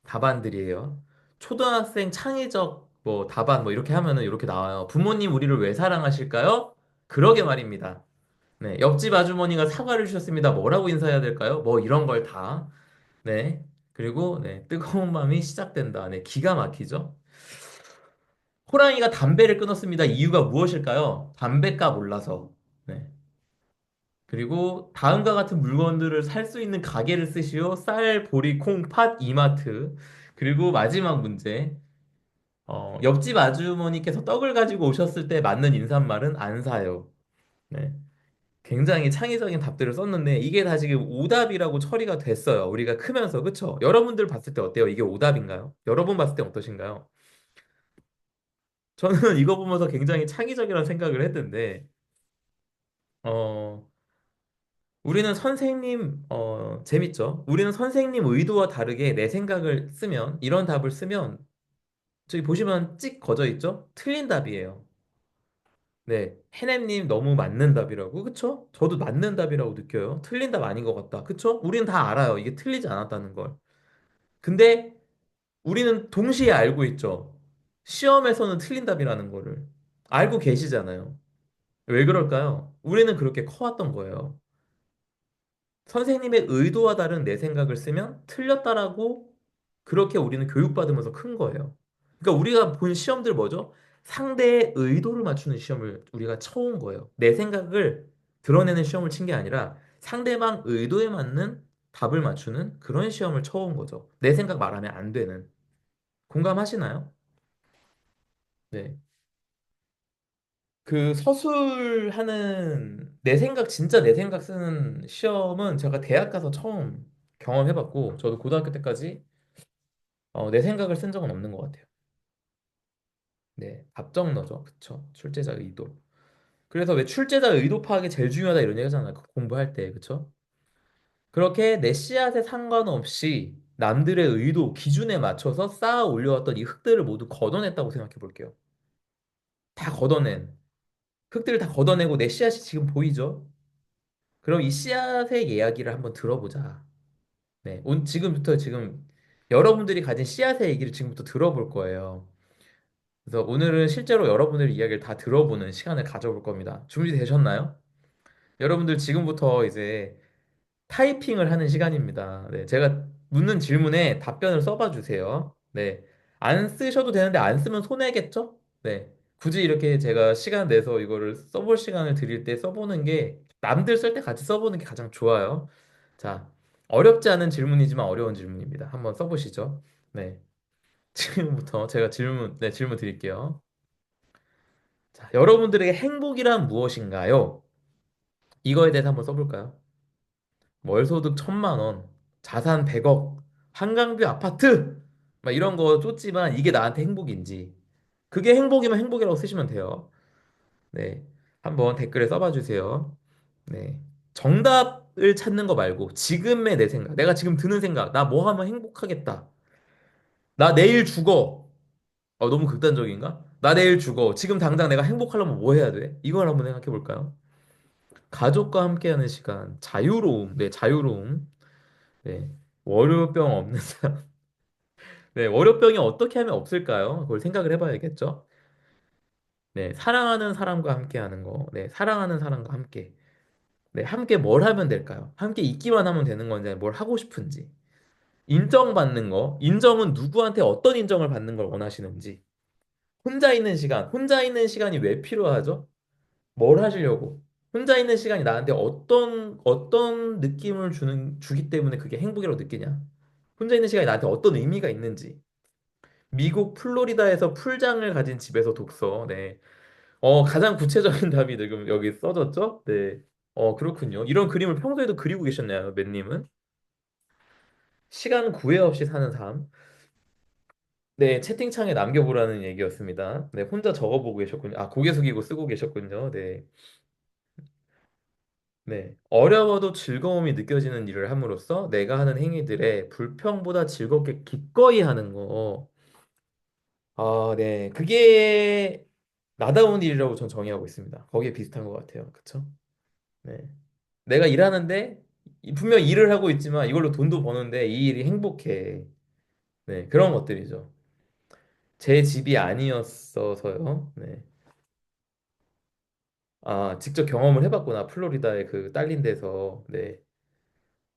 A: 답안들이에요. 초등학생 창의적 뭐 답안 뭐 이렇게 하면은 이렇게 나와요. 부모님 우리를 왜 사랑하실까요? 그러게 말입니다. 네, 옆집 아주머니가 사과를 주셨습니다. 뭐라고 인사해야 될까요? 뭐 이런 걸 다. 네. 그리고 네, 뜨거운 밤이 시작된다. 네, 기가 막히죠? 호랑이가 담배를 끊었습니다. 이유가 무엇일까요? 담배값 올라서. 네. 그리고 다음과 같은 물건들을 살 수 있는 가게를 쓰시오. 쌀, 보리, 콩, 팥, 이마트. 그리고 마지막 문제. 옆집 아주머니께서 떡을 가지고 오셨을 때 맞는 인사말은 안 사요. 네. 굉장히 창의적인 답들을 썼는데 이게 다 지금 오답이라고 처리가 됐어요. 우리가 크면서 그쵸? 여러분들 봤을 때 어때요? 이게 오답인가요? 여러분 봤을 때 어떠신가요? 저는 이거 보면서 굉장히 창의적이라는 생각을 했는데 어 우리는 선생님 재밌죠? 우리는 선생님 의도와 다르게 내 생각을 쓰면 이런 답을 쓰면 저기 보시면 찍 거져 있죠? 틀린 답이에요. 네, 해냄님 너무 맞는 답이라고, 그쵸? 저도 맞는 답이라고 느껴요. 틀린 답 아닌 것 같다, 그쵸? 우리는 다 알아요. 이게 틀리지 않았다는 걸. 근데 우리는 동시에 알고 있죠. 시험에서는 틀린 답이라는 거를 알고 계시잖아요. 왜 그럴까요? 우리는 그렇게 커왔던 거예요. 선생님의 의도와 다른 내 생각을 쓰면 틀렸다라고 그렇게 우리는 교육받으면서 큰 거예요. 그러니까 우리가 본 시험들 뭐죠? 상대의 의도를 맞추는 시험을 우리가 쳐온 거예요. 내 생각을 드러내는 시험을 친 게 아니라 상대방 의도에 맞는 답을 맞추는 그런 시험을 쳐온 거죠. 내 생각 말하면 안 되는. 공감하시나요? 네. 그 서술하는 내 생각 진짜 내 생각 쓰는 시험은 제가 대학 가서 처음 경험해봤고 저도 고등학교 때까지 내 생각을 쓴 적은 없는 것 같아요. 네, 답정너죠. 그쵸? 출제자 의도. 그래서 왜 출제자 의도 파악이 제일 중요하다 이런 얘기 하잖아요. 그 공부할 때, 그쵸? 그렇게 내 씨앗에 상관없이 남들의 의도, 기준에 맞춰서 쌓아 올려왔던 이 흙들을 모두 걷어냈다고 생각해 볼게요. 다 걷어낸. 흙들을 다 걷어내고 내 씨앗이 지금 보이죠? 그럼 이 씨앗의 이야기를 한번 들어보자. 네, 지금부터 지금 여러분들이 가진 씨앗의 얘기를 지금부터 들어볼 거예요. 그래서 오늘은 실제로 여러분들의 이야기를 다 들어보는 시간을 가져볼 겁니다. 준비되셨나요? 여러분들 지금부터 이제 타이핑을 하는 시간입니다. 네, 제가 묻는 질문에 답변을 써봐 주세요. 네, 안 쓰셔도 되는데 안 쓰면 손해겠죠? 네, 굳이 이렇게 제가 시간 내서 이거를 써볼 시간을 드릴 때 써보는 게 남들 쓸 때 같이 써보는 게 가장 좋아요. 자, 어렵지 않은 질문이지만 어려운 질문입니다. 한번 써보시죠. 네, 지금부터 제가 질문 드릴게요. 자, 여러분들에게 행복이란 무엇인가요? 이거에 대해서 한번 써볼까요? 월소득 1,000만 원, 자산 100억, 한강뷰 아파트! 막 이런 거 쫓지만 이게 나한테 행복인지. 그게 행복이면 행복이라고 쓰시면 돼요. 네. 한번 댓글에 써봐 주세요. 네. 정답을 찾는 거 말고 지금의 내 생각, 내가 지금 드는 생각, 나 뭐 하면 행복하겠다. 나 내일 죽어. 너무 극단적인가? 나 내일 죽어. 지금 당장 내가 행복하려면 뭐 해야 돼? 이걸 한번 생각해 볼까요? 가족과 함께하는 시간, 자유로움, 네, 자유로움. 네. 월요병 없는 사람. 네, 월요병이 어떻게 하면 없을까요? 그걸 생각을 해봐야겠죠? 네, 사랑하는 사람과 함께 하는 거. 네, 사랑하는 사람과 함께. 네, 함께 뭘 하면 될까요? 함께 있기만 하면 되는 건지, 뭘 하고 싶은지. 인정받는 거. 인정은 누구한테 어떤 인정을 받는 걸 원하시는지. 혼자 있는 시간이 왜 필요하죠? 뭘 하시려고? 혼자 있는 시간이 나한테 어떤 느낌을 주기 때문에 그게 행복이라고 느끼냐? 혼자 있는 시간이 나한테 어떤 의미가 있는지. 미국 플로리다에서 풀장을 가진 집에서 독서. 네. 가장 구체적인 답이 지금 여기 써졌죠? 네. 그렇군요. 이런 그림을 평소에도 그리고 계셨나요, 맨님은? 시간 구애 없이 사는 삶. 네, 채팅창에 남겨보라는 얘기였습니다. 네, 혼자 적어보고 계셨군요. 아, 고개 숙이고 쓰고 계셨군요. 네. 네. 어려워도 즐거움이 느껴지는 일을 함으로써 내가 하는 행위들에 불평보다 즐겁게 기꺼이 하는 거. 아, 네. 그게 나다운 일이라고 전 정의하고 있습니다. 거기에 비슷한 것 같아요. 그쵸? 네. 내가 일하는데 분명 일을 하고 있지만 이걸로 돈도 버는데 이 일이 행복해. 네. 그런 것들이죠. 제 집이 아니었어서요. 네. 아, 직접 경험을 해봤구나. 플로리다의 그 딸린 데서. 네.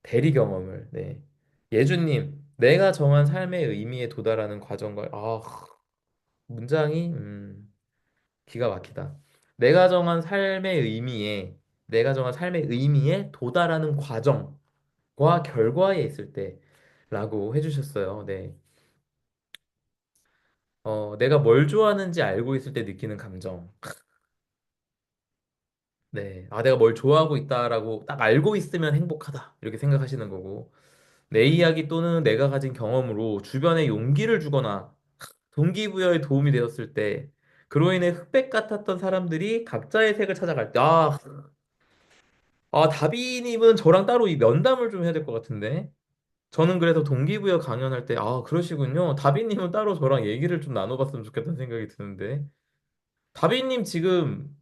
A: 대리 경험을. 네. 예주님, 내가 정한 삶의 의미에 도달하는 과정과, 문장이, 기가 막히다. 내가 정한 삶의 의미에, 내가 정한 삶의 의미에 도달하는 과정과 결과에 있을 때라고 해주셨어요. 네. 내가 뭘 좋아하는지 알고 있을 때 느끼는 감정. 네. 아, 내가 뭘 좋아하고 있다라고 딱 알고 있으면 행복하다. 이렇게 생각하시는 거고. 내 이야기 또는 내가 가진 경험으로 주변에 용기를 주거나 동기부여에 도움이 되었을 때, 그로 인해 흑백 같았던 사람들이 각자의 색을 찾아갈 때, 다비님은 저랑 따로 이 면담을 좀 해야 될 것 같은데. 저는 그래서 동기부여 강연할 때, 그러시군요. 다비님은 따로 저랑 얘기를 좀 나눠봤으면 좋겠다는 생각이 드는데. 다비님 지금,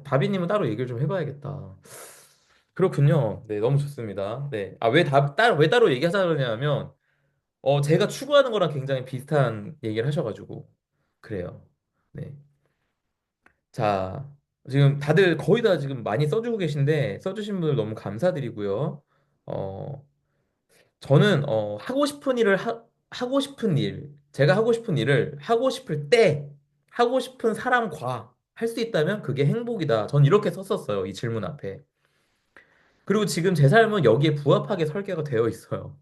A: 다비님은 따로 얘기를 좀 해봐야겠다. 그렇군요. 네, 너무 좋습니다. 네. 왜 따로 얘기하자 그러냐면, 제가 추구하는 거랑 굉장히 비슷한 얘기를 하셔가지고, 그래요. 네. 자, 지금 다들 거의 다 지금 많이 써주고 계신데, 써주신 분들 너무 감사드리고요. 어, 저는, 하고 싶은 제가 하고 싶은 일을 하고 싶을 때, 하고 싶은 사람과 할 수 있다면 그게 행복이다. 전 이렇게 썼었어요. 이 질문 앞에. 그리고 지금 제 삶은 여기에 부합하게 설계가 되어 있어요.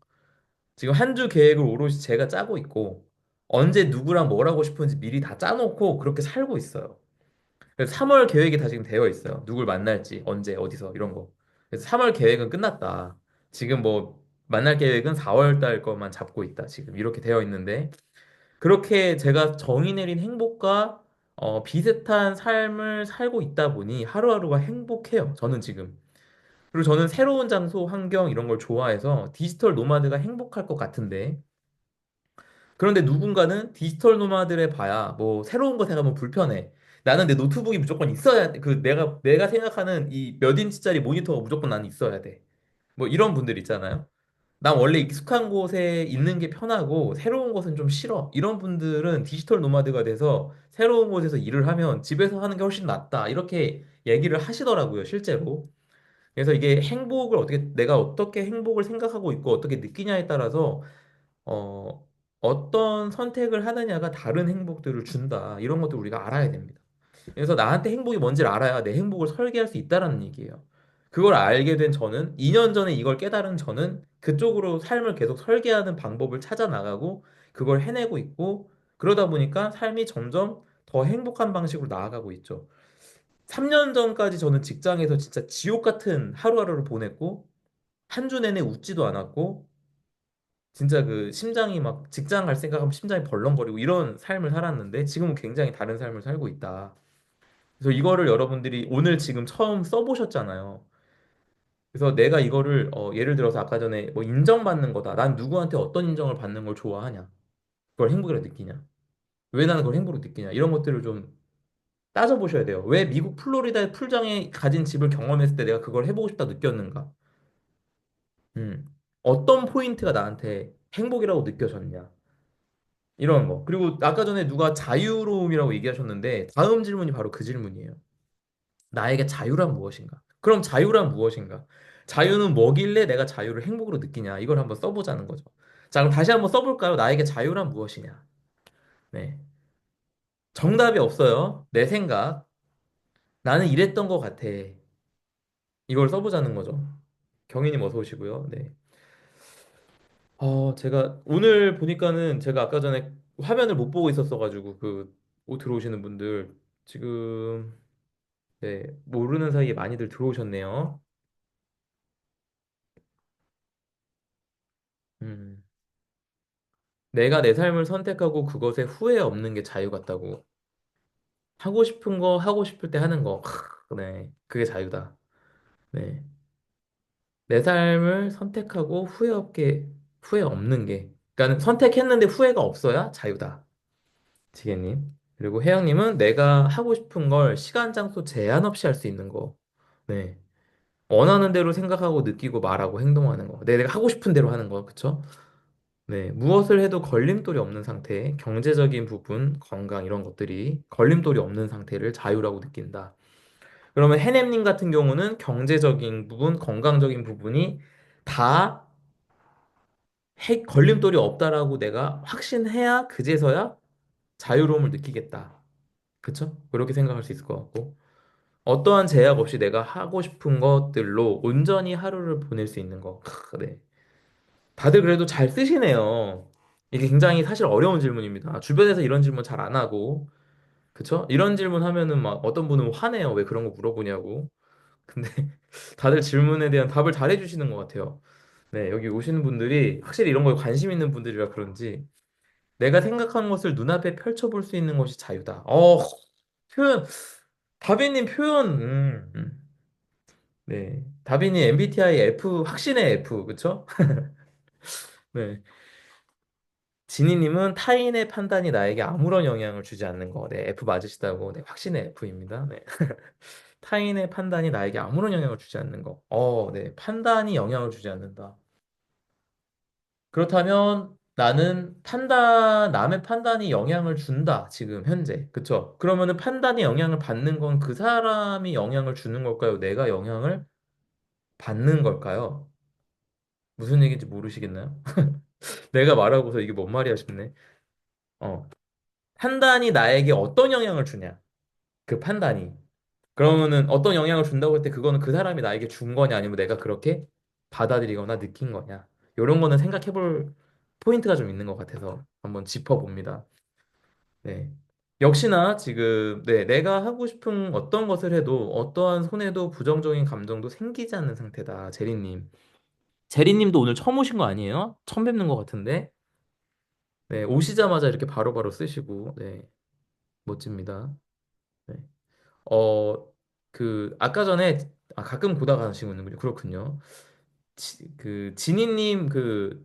A: 지금 한 주 계획을 오롯이 제가 짜고 있고, 언제 누구랑 뭘 하고 싶은지 미리 다 짜놓고 그렇게 살고 있어요. 그래서 3월 계획이 다 지금 되어 있어요. 누굴 만날지, 언제, 어디서, 이런 거. 그래서 3월 계획은 끝났다. 지금 뭐, 만날 계획은 4월 달 것만 잡고 있다. 지금 이렇게 되어 있는데, 그렇게 제가 정의 내린 행복과 비슷한 삶을 살고 있다 보니 하루하루가 행복해요. 저는 지금. 그리고 저는 새로운 장소, 환경, 이런 걸 좋아해서 디지털 노마드가 행복할 것 같은데, 그런데 누군가는 디지털 노마드를 봐야 뭐 새로운 거 생각하면 불편해. 나는 내 노트북이 무조건 있어야 돼. 내가 생각하는 이 몇 인치짜리 모니터가 무조건 나는 있어야 돼. 뭐 이런 분들 있잖아요. 난 원래 익숙한 곳에 있는 게 편하고 새로운 곳은 좀 싫어. 이런 분들은 디지털 노마드가 돼서 새로운 곳에서 일을 하면 집에서 하는 게 훨씬 낫다. 이렇게 얘기를 하시더라고요, 실제로. 그래서 이게 행복을 어떻게, 내가 어떻게 행복을 생각하고 있고 어떻게 느끼냐에 따라서, 어, 어떤 선택을 하느냐가 다른 행복들을 준다. 이런 것도 우리가 알아야 됩니다. 그래서 나한테 행복이 뭔지를 알아야 내 행복을 설계할 수 있다라는 얘기예요. 그걸 알게 된 저는 2년 전에 이걸 깨달은 저는 그쪽으로 삶을 계속 설계하는 방법을 찾아 나가고 그걸 해내고 있고 그러다 보니까 삶이 점점 더 행복한 방식으로 나아가고 있죠. 3년 전까지 저는 직장에서 진짜 지옥 같은 하루하루를 보냈고 한 주 내내 웃지도 않았고 진짜 그 심장이 막 직장 갈 생각하면 심장이 벌렁거리고 이런 삶을 살았는데 지금은 굉장히 다른 삶을 살고 있다. 그래서 이거를 여러분들이 오늘 지금 처음 써보셨잖아요. 그래서 내가 이거를 예를 들어서 아까 전에 뭐 인정받는 거다. 난 누구한테 어떤 인정을 받는 걸 좋아하냐? 그걸 행복이라 느끼냐? 왜 나는 그걸 행복으로 느끼냐? 이런 것들을 좀 따져보셔야 돼요. 왜 미국 플로리다의 풀장에 가진 집을 경험했을 때 내가 그걸 해보고 싶다 느꼈는가? 음. 어떤 포인트가 나한테 행복이라고 느껴졌냐? 이런 거. 그리고 아까 전에 누가 자유로움이라고 얘기하셨는데 다음 질문이 바로 그 질문이에요. 나에게 자유란 무엇인가? 그럼 자유란 무엇인가? 자유는 뭐길래 내가 자유를 행복으로 느끼냐? 이걸 한번 써보자는 거죠. 자, 그럼 다시 한번 써볼까요? 나에게 자유란 무엇이냐? 네. 정답이 없어요. 내 생각. 나는 이랬던 것 같아. 이걸 써보자는 거죠. 경희님 어서 오시고요. 네. 제가 오늘 보니까는 제가 아까 전에 화면을 못 보고 있었어가지고 들어오시는 분들 지금 네, 모르는 사이에 많이들 들어오셨네요. 음. 내가 내 삶을 선택하고 그것에 후회 없는 게 자유 같다고. 하고 싶은 거 하고 싶을 때 하는 거. 네. 그게 자유다. 네. 내 삶을 선택하고 후회 없는 게. 그러니까 선택했는데 후회가 없어야 자유다. 지혜님. 그리고 혜영님은 내가 하고 싶은 걸 시간, 장소 제한 없이 할 수 있는 거. 네. 원하는 대로 생각하고 느끼고 말하고 행동하는 거. 내가 하고 싶은 대로 하는 거. 그쵸? 네, 무엇을 해도 걸림돌이 없는 상태, 경제적인 부분, 건강 이런 것들이 걸림돌이 없는 상태를 자유라고 느낀다. 그러면 해냄님 같은 경우는 경제적인 부분, 건강적인 부분이 다 걸림돌이 없다라고 내가 확신해야 그제서야 자유로움을 느끼겠다. 그쵸? 그렇게 생각할 수 있을 것 같고. 어떠한 제약 없이 내가 하고 싶은 것들로 온전히 하루를 보낼 수 있는 거. 네. 다들 그래도 잘 쓰시네요. 이게 굉장히 사실 어려운 질문입니다. 주변에서 이런 질문 잘 안 하고, 그쵸? 이런 질문 하면은 막 어떤 분은 화내요. 왜 그런 거 물어보냐고. 근데 다들 질문에 대한 답을 잘 해주시는 것 같아요. 네, 여기 오시는 분들이 확실히 이런 거에 관심 있는 분들이라 그런지 내가 생각하는 것을 눈앞에 펼쳐볼 수 있는 것이 자유다. 표현, 다비님 표현, 네. 다비님 MBTI F, 확신의 F, 그쵸? 네. 지니님은 타인의 판단이 나에게 아무런 영향을 주지 않는 거. 네, F 맞으시다고. 네, 확신의 F입니다. 네. 타인의 판단이 나에게 아무런 영향을 주지 않는 거. 네. 판단이 영향을 주지 않는다. 그렇다면 나는 남의 판단이 영향을 준다. 지금 현재. 그쵸? 그러면은 판단이 영향을 받는 건 그 사람이 영향을 주는 걸까요? 내가 영향을 받는 걸까요? 무슨 얘기인지 모르시겠나요? 내가 말하고서 이게 뭔 말이야 싶네. 어. 판단이 나에게 어떤 영향을 주냐? 그 판단이. 그러면은 어떤 영향을 준다고 할 때 그거는 그 사람이 나에게 준 거냐 아니면 내가 그렇게 받아들이거나 느낀 거냐. 이런 거는 생각해 볼 포인트가 좀 있는 것 같아서 한번 짚어봅니다. 네. 역시나 지금 네, 내가 하고 싶은 어떤 것을 해도 어떠한 손해도 부정적인 감정도 생기지 않는 상태다. 제리님. 제리님도 오늘 처음 오신 거 아니에요? 처음 뵙는 것 같은데. 네, 오시자마자 이렇게 바로바로 쓰시고 네, 멋집니다. 네. 어, 아까 전에, 가끔 보다가 하시는군요. 그렇군요. 지니님,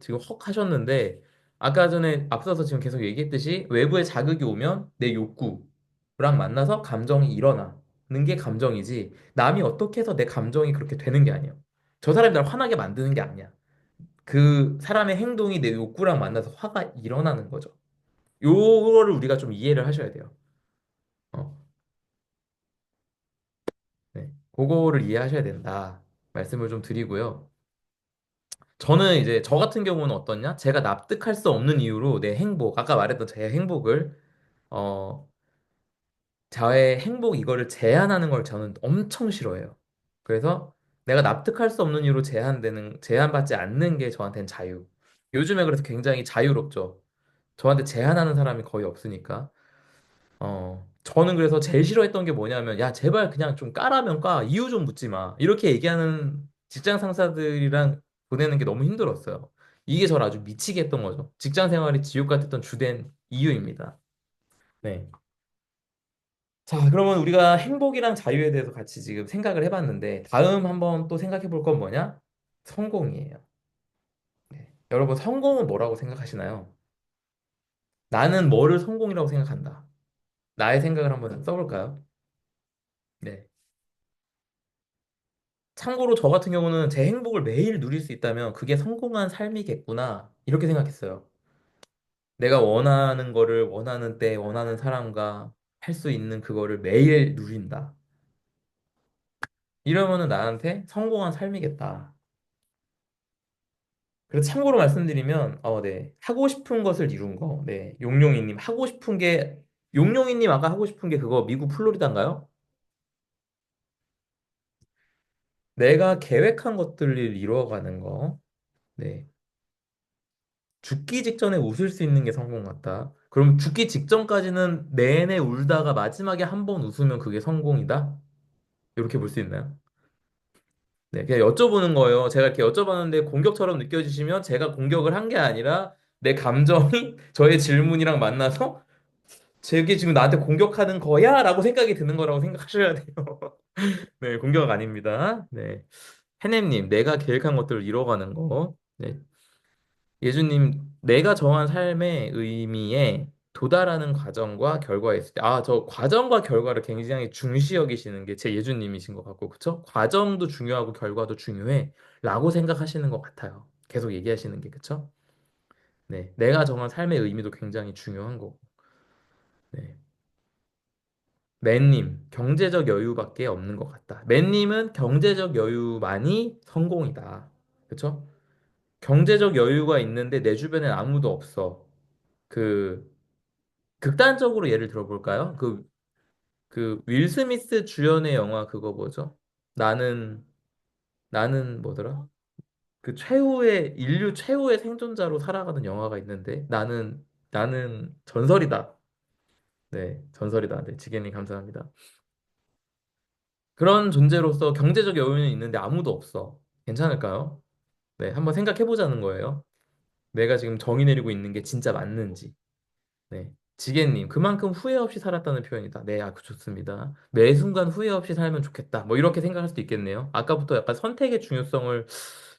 A: 지금 헉 하셨는데, 아까 전에 앞서서 지금 계속 얘기했듯이, 외부의 자극이 오면 내 욕구랑 만나서 감정이 일어나는 게 감정이지, 남이 어떻게 해서 내 감정이 그렇게 되는 게 아니에요. 저 사람이 날 화나게 만드는 게 아니야. 그 사람의 행동이 내 욕구랑 만나서 화가 일어나는 거죠. 요거를 우리가 좀 이해를 하셔야 돼요. 어, 네. 그거를 이해하셔야 된다. 말씀을 좀 드리고요. 저는 이제 저 같은 경우는 어떻냐? 제가 납득할 수 없는 이유로 내 행복, 아까 말했던 제 행복을, 어, 저의 행복 이거를 제한하는 걸 저는 엄청 싫어해요. 그래서 내가 납득할 수 없는 이유로 제한받지 않는 게 저한테는 자유. 요즘에 그래서 굉장히 자유롭죠. 저한테 제한하는 사람이 거의 없으니까. 저는 그래서 제일 싫어했던 게 뭐냐면, 야, 제발 그냥 좀 까라면 까. 이유 좀 묻지 마. 이렇게 얘기하는 직장 상사들이랑 보내는 게 너무 힘들었어요. 이게 저를 아주 미치게 했던 거죠. 직장 생활이 지옥 같았던 주된 이유입니다. 네. 자, 그러면 우리가 행복이랑 자유에 대해서 같이 지금 생각을 해봤는데, 다음 한번 또 생각해 볼 건 뭐냐? 성공이에요. 네. 여러분, 성공은 뭐라고 생각하시나요? 나는 뭐를 성공이라고 생각한다. 나의 생각을 한번 써볼까요? 네. 참고로 저 같은 경우는 제 행복을 매일 누릴 수 있다면 그게 성공한 삶이겠구나. 이렇게 생각했어요. 내가 원하는 거를 원하는 때 원하는 사람과 할 수 있는 그거를 매일 누린다. 이러면은 나한테 성공한 삶이겠다. 그래서 참고로 말씀드리면, 네. 하고 싶은 것을 이룬 거. 네. 용용이님, 하고 싶은 게, 용용이님 아까 하고 싶은 게 그거 미국 플로리다인가요? 내가 계획한 것들을 이루어가는 거. 네. 죽기 직전에 웃을 수 있는 게 성공 같다. 그럼 죽기 직전까지는 내내 울다가 마지막에 한 번 웃으면 그게 성공이다? 이렇게 볼 수 있나요? 네, 그냥 여쭤보는 거예요. 제가 이렇게 여쭤봤는데 공격처럼 느껴지시면 제가 공격을 한 게 아니라 내 감정이 저의 질문이랑 만나서 쟤게 지금 나한테 공격하는 거야? 라고 생각이 드는 거라고 생각하셔야 돼요. 네, 공격 아닙니다. 네. 해냄님, 내가 계획한 것들을 이뤄가는 거. 네. 예주님, 내가 정한 삶의 의미에 도달하는 과정과 결과에 있을 때, 저 과정과 결과를 굉장히 중시 여기시는 게 제 예주님이신 것 같고, 그쵸? 과정도 중요하고 결과도 중요해. 라고 생각하시는 것 같아요. 계속 얘기하시는 게, 그쵸? 네. 내가 정한 삶의 의미도 굉장히 중요한 거고. 네. 맨님, 경제적 여유밖에 없는 것 같다. 맨님은 경제적 여유만이 성공이다. 그쵸? 경제적 여유가 있는데 내 주변엔 아무도 없어. 그, 극단적으로 예를 들어볼까요? 윌 스미스 주연의 영화 그거 뭐죠? 나는, 나는 뭐더라? 그 인류 최후의 생존자로 살아가는 영화가 있는데, 나는 전설이다. 네, 전설이다. 네, 지게님 감사합니다. 그런 존재로서 경제적 여유는 있는데 아무도 없어. 괜찮을까요? 네, 한번 생각해 보자는 거예요. 내가 지금 정의 내리고 있는 게 진짜 맞는지. 네. 지게님, 그만큼 후회 없이 살았다는 표현이다. 네, 좋습니다. 매 순간 후회 없이 살면 좋겠다. 뭐 이렇게 생각할 수도 있겠네요. 아까부터 약간 선택의 중요성을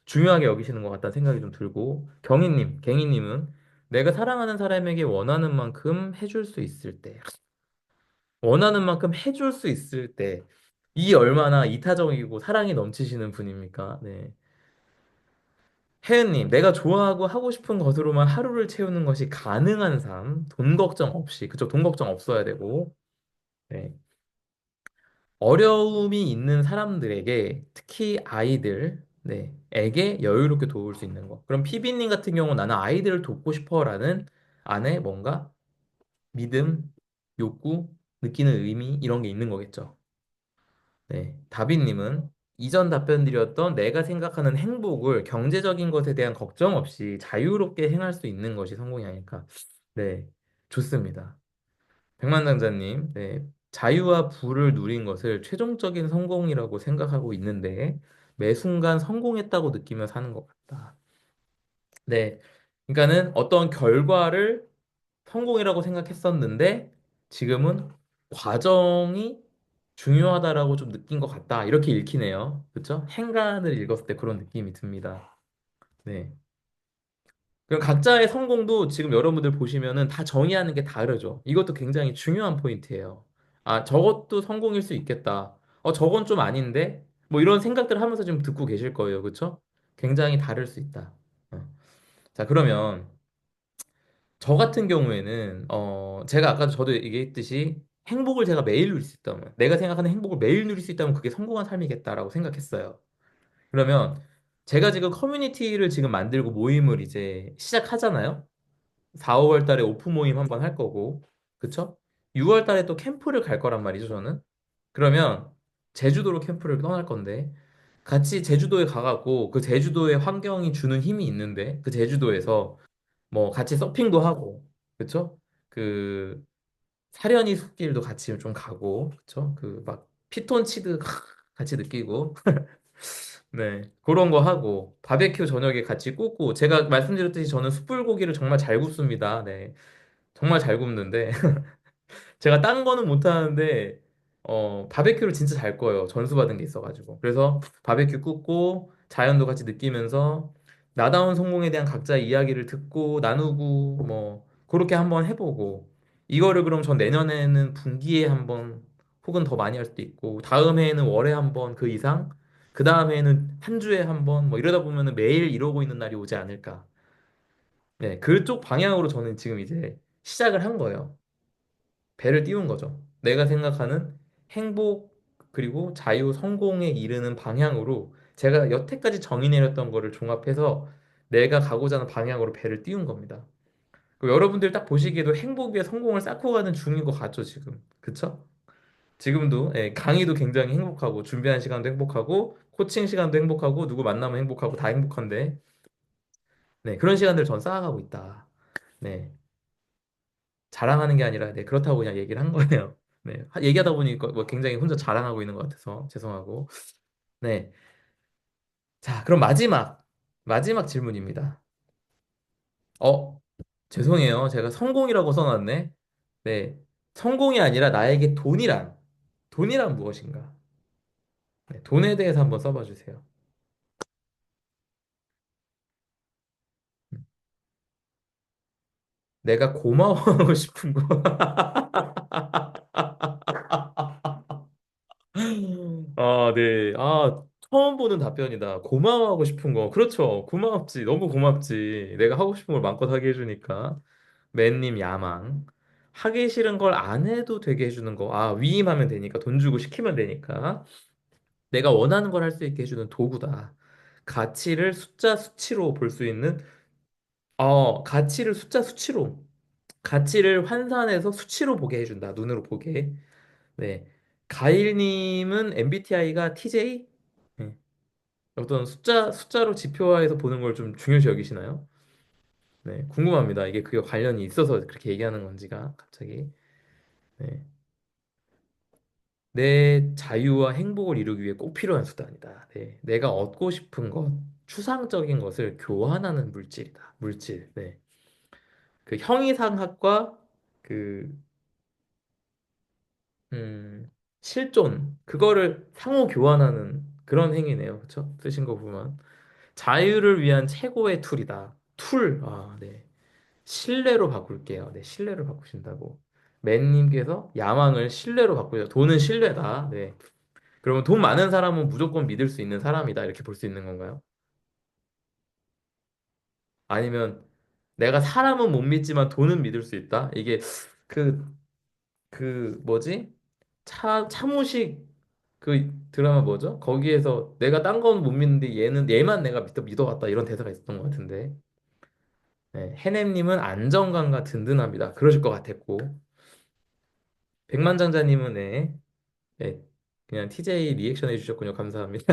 A: 중요하게 여기시는 것 같다는 생각이 좀 들고. 갱이님은 내가 사랑하는 사람에게 원하는 만큼 해줄 수 있을 때, 원하는 만큼 해줄 수 있을 때, 이 얼마나 이타적이고 사랑이 넘치시는 분입니까? 네. 혜은님, 내가 좋아하고 하고 싶은 것으로만 하루를 채우는 것이 가능한 삶, 돈 걱정 없이, 그쵸? 돈 걱정 없어야 되고, 네. 어려움이 있는 사람들에게, 특히 아이들, 네, 에게 여유롭게 도울 수 있는 거. 그럼 피비님 같은 경우 나는 아이들을 돕고 싶어라는 안에 뭔가 믿음, 욕구, 느끼는 의미, 이런 게 있는 거겠죠. 네. 다비님은 이전 답변 드렸던 내가 생각하는 행복을 경제적인 것에 대한 걱정 없이 자유롭게 행할 수 있는 것이 성공이 아닐까. 네. 좋습니다. 백만장자님, 네. 자유와 부를 누린 것을 최종적인 성공이라고 생각하고 있는데 매 순간 성공했다고 느끼며 사는 것 같다. 네. 그러니까는 어떤 결과를 성공이라고 생각했었는데 지금은 과정이 중요하다라고 좀 느낀 것 같다. 이렇게 읽히네요. 그렇죠? 행간을 읽었을 때 그런 느낌이 듭니다. 네. 그럼 각자의 성공도 지금 여러분들 보시면은 다 정의하는 게 다르죠. 이것도 굉장히 중요한 포인트예요. 저것도 성공일 수 있겠다. 저건 좀 아닌데? 뭐 이런 생각들을 하면서 지금 듣고 계실 거예요. 그렇죠? 굉장히 다를 수 있다. 자, 그러면 저 같은 경우에는 제가 아까 저도 얘기했듯이 행복을 제가 매일 누릴 수 있다면 내가 생각하는 행복을 매일 누릴 수 있다면 그게 성공한 삶이겠다라고 생각했어요. 그러면 제가 지금 커뮤니티를 지금 만들고 모임을 이제 시작하잖아요. 4, 5월 달에 오픈 모임 한번 할 거고, 그쵸? 6월 달에 또 캠프를 갈 거란 말이죠, 저는. 그러면 제주도로 캠프를 떠날 건데, 같이 제주도에 가갖고 그 제주도의 환경이 주는 힘이 있는데, 그 제주도에서 뭐 같이 서핑도 하고, 그쵸? 그 사려니 숲길도 같이 좀 가고, 그쵸? 그 막 피톤치드 같이 느끼고, 네, 그런 거 하고, 바베큐 저녁에 같이 굽고, 제가 말씀드렸듯이 저는 숯불고기를 정말 잘 굽습니다. 네. 정말 잘 굽는데 제가 딴 거는 못하는데 바베큐를 진짜 잘 구워요. 전수 받은 게 있어가지고. 그래서 바베큐 굽고 자연도 같이 느끼면서 나다운 성공에 대한 각자 이야기를 듣고 나누고 뭐 그렇게 한번 해보고 이거를 그럼 전 내년에는 분기에 한번 혹은 더 많이 할 수도 있고 다음 해에는 월에 한번 그 이상 그 다음 해에는 한 주에 한번 뭐 이러다 보면은 매일 이러고 있는 날이 오지 않을까. 네, 그쪽 방향으로 저는 지금 이제 시작을 한 거예요. 배를 띄운 거죠. 내가 생각하는 행복 그리고 자유 성공에 이르는 방향으로 제가 여태까지 정의 내렸던 거를 종합해서 내가 가고자 하는 방향으로 배를 띄운 겁니다. 그리고 여러분들 딱 보시기에도 행복 위에 성공을 쌓고 가는 중인 것 같죠, 지금. 그쵸? 지금도 예, 강의도 굉장히 행복하고 준비한 시간도 행복하고 코칭 시간도 행복하고 누구 만나면 행복하고 다 행복한데 네, 그런 시간들 전 쌓아가고 있다. 네. 자랑하는 게 아니라 네, 그렇다고 그냥 얘기를 한 거예요. 네, 얘기하다 보니까 뭐 굉장히 혼자 자랑하고 있는 것 같아서 죄송하고. 네, 자, 그럼 마지막 질문입니다. 어, 죄송해요. 제가 성공이라고 써놨네. 네, 성공이 아니라 나에게 돈이란 무엇인가? 네, 돈에 대해서 한번 써봐 주세요. 내가 고마워하고 싶은 거. 아, 네. 아, 처음 보는 답변이다. 고마워하고 싶은 거. 그렇죠. 고맙지. 너무 고맙지. 내가 하고 싶은 걸 마음껏 하게 해주니까. 맨님 야망. 하기 싫은 걸 안 해도 되게 해주는 거. 아, 위임하면 되니까. 돈 주고 시키면 되니까. 내가 원하는 걸 할 수 있게 해주는 도구다. 가치를 숫자 수치로 볼 수 있는, 가치를 숫자 수치로. 가치를 환산해서 수치로 보게 해준다. 눈으로 보게. 네. 가일님은 MBTI가 TJ? 네. 어떤 숫자로 지표화해서 보는 걸 좀 중요시 여기시나요? 네. 궁금합니다. 이게 그게 관련이 있어서 그렇게 얘기하는 건지가 갑자기. 네. 내 자유와 행복을 이루기 위해 꼭 필요한 수단이다. 네. 내가 얻고 싶은 것, 추상적인 것을 교환하는 물질이다. 물질. 네. 그 형이상학과 그, 음, 실존, 그거를 상호 교환하는 그런 행위네요. 그렇죠? 쓰신 거 보면. 자유를 위한 최고의 툴이다. 툴. 아, 네. 신뢰로 바꿀게요. 네, 신뢰로 바꾸신다고. 맨님께서 야망을 신뢰로 바꾸죠. 돈은 신뢰다. 네. 그러면 돈 많은 사람은 무조건 믿을 수 있는 사람이다. 이렇게 볼 수 있는 건가요? 아니면 내가 사람은 못 믿지만 돈은 믿을 수 있다? 이게 그, 뭐지? 차무식 그 드라마 뭐죠? 거기에서 내가 딴 건 못 믿는데 얘만 내가 믿어왔다. 이런 대사가 있었던 것 같은데. 네, 해냄님은 안정감과 든든합니다. 그러실 것 같았고. 백만장자님은 네, 네, 그냥 TJ 리액션 해주셨군요. 감사합니다.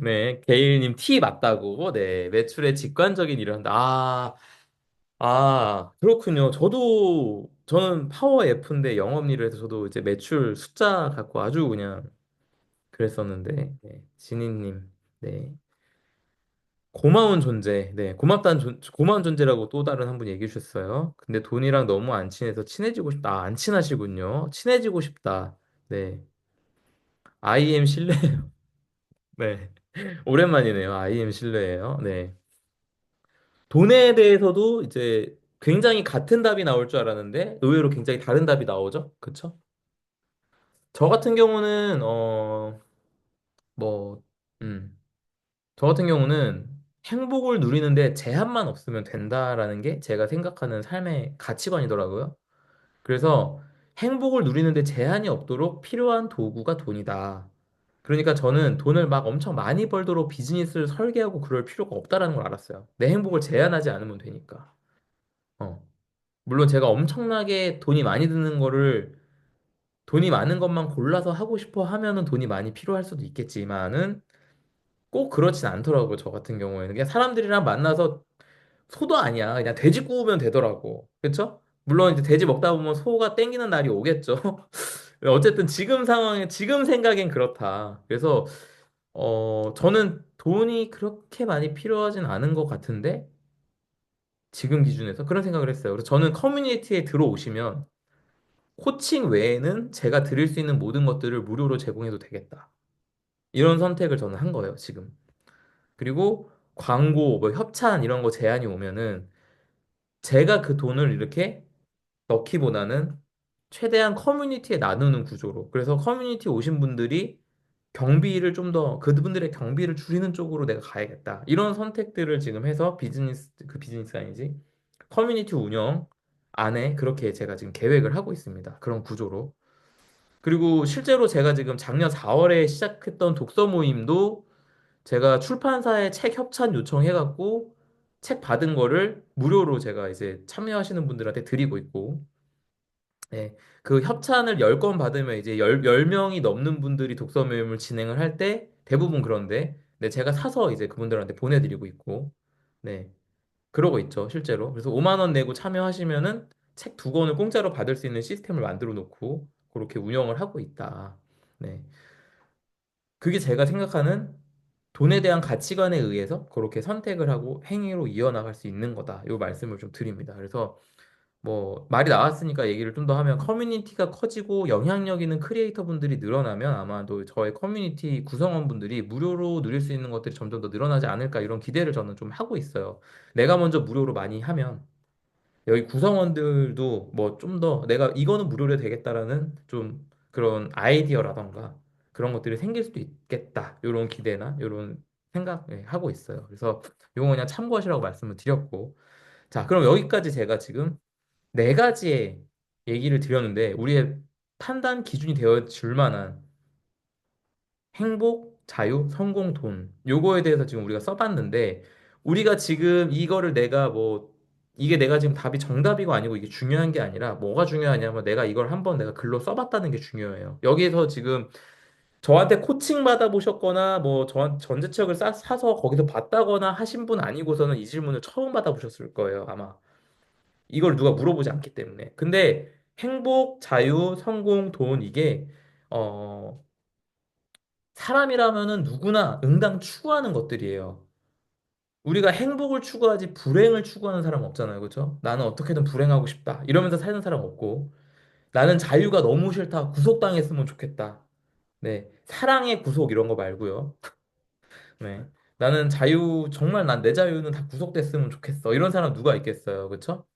A: 네, 게일님 T 맞다고. 네, 매출의 직관적인 일을 한다. 그렇군요. 저는 파워 F인데 영업일을 해서 저도 이제 매출 숫자 갖고 아주 그냥 그랬었는데, 네, 지니님, 네. 고마운 존재, 네, 고마운 존재라고 또 다른 한 분이 얘기해 주셨어요. 근데 돈이랑 너무 안 친해서 친해지고 싶다. 안 친하시군요. 친해지고 싶다. 네, IM 실례예요. 네, 오랜만이네요. IM 실례예요. 네, 돈에 대해서도 이제 굉장히 같은 답이 나올 줄 알았는데 의외로 굉장히 다른 답이 나오죠. 그쵸? 저 같은 경우는 뭐, 음, 저 같은 경우는 행복을 누리는데 제한만 없으면 된다라는 게 제가 생각하는 삶의 가치관이더라고요. 그래서 행복을 누리는데 제한이 없도록 필요한 도구가 돈이다. 그러니까 저는 돈을 막 엄청 많이 벌도록 비즈니스를 설계하고 그럴 필요가 없다라는 걸 알았어요. 내 행복을 제한하지 않으면 되니까. 어. 물론 제가 엄청나게 돈이 많이 드는 거를 돈이 많은 것만 골라서 하고 싶어 하면은 돈이 많이 필요할 수도 있겠지만은 꼭 그렇진 않더라고요. 저 같은 경우에는 그냥 사람들이랑 만나서 소도 아니야. 그냥 돼지 구우면 되더라고. 그렇죠? 물론 이제 돼지 먹다 보면 소가 땡기는 날이 오겠죠. 어쨌든 지금 상황에 지금 생각엔 그렇다. 그래서 저는 돈이 그렇게 많이 필요하진 않은 것 같은데 지금 기준에서 그런 생각을 했어요. 그래서 저는 커뮤니티에 들어오시면 코칭 외에는 제가 드릴 수 있는 모든 것들을 무료로 제공해도 되겠다. 이런 선택을 저는 한 거예요, 지금. 그리고 광고, 뭐 협찬 이런 거 제안이 오면은 제가 그 돈을 이렇게 넣기보다는 최대한 커뮤니티에 나누는 구조로. 그래서 커뮤니티 오신 분들이 경비를 좀 더, 그분들의 경비를 줄이는 쪽으로 내가 가야겠다. 이런 선택들을 지금 해서 비즈니스 아니지. 커뮤니티 운영 안에 그렇게 제가 지금 계획을 하고 있습니다. 그런 구조로. 그리고 실제로 제가 지금 작년 4월에 시작했던 독서 모임도 제가 출판사에 책 협찬 요청해갖고 책 받은 거를 무료로 제가 이제 참여하시는 분들한테 드리고 있고, 네, 그 협찬을 10건 받으면 이제 10명이 넘는 분들이 독서 모임을 진행을 할 때 대부분 그런데, 네, 제가 사서 이제 그분들한테 보내드리고 있고, 네, 그러고 있죠, 실제로. 그래서 5만 원 내고 참여하시면은 책 2권을 공짜로 받을 수 있는 시스템을 만들어 놓고 그렇게 운영을 하고 있다. 네. 그게 제가 생각하는 돈에 대한 가치관에 의해서 그렇게 선택을 하고 행위로 이어나갈 수 있는 거다. 이 말씀을 좀 드립니다. 그래서 뭐 말이 나왔으니까 얘기를 좀 더 하면 커뮤니티가 커지고 영향력 있는 크리에이터 분들이 늘어나면 아마도 저의 커뮤니티 구성원분들이 무료로 누릴 수 있는 것들이 점점 더 늘어나지 않을까 이런 기대를 저는 좀 하고 있어요. 내가 먼저 무료로 많이 하면 여기 구성원들도 뭐 좀 더 내가 이거는 무료로 해도 되겠다라는 좀 그런 아이디어라던가 그런 것들이 생길 수도 있겠다. 이런 기대나 이런 생각 하고 있어요. 그래서 이거 그냥 참고하시라고 말씀을 드렸고. 자, 그럼 여기까지 제가 지금 네 가지의 얘기를 드렸는데 우리의 판단 기준이 되어 줄 만한 행복, 자유, 성공, 돈. 요거에 대해서 지금 우리가 써봤는데, 우리가 지금 이거를 내가 뭐, 이게 내가 지금 답이 정답이고 아니고 이게 중요한 게 아니라, 뭐가 중요하냐면 내가 이걸 한번 내가 글로 써봤다는 게 중요해요. 여기에서 지금 저한테 코칭 받아보셨거나, 뭐, 전자책을 사서 거기서 봤다거나 하신 분 아니고서는 이 질문을 처음 받아보셨을 거예요, 아마. 이걸 누가 물어보지 않기 때문에. 근데 행복, 자유, 성공, 돈, 이게, 어, 사람이라면은 누구나 응당 추구하는 것들이에요. 우리가 행복을 추구하지 불행을 추구하는 사람 없잖아요. 그렇죠? 나는 어떻게든 불행하고 싶다. 이러면서 사는 사람 없고 나는 자유가 너무 싫다. 구속당했으면 좋겠다. 네. 사랑의 구속 이런 거 말고요. 네. 나는 자유 정말 난 내 자유는 다 구속됐으면 좋겠어. 이런 사람 누가 있겠어요. 그렇죠?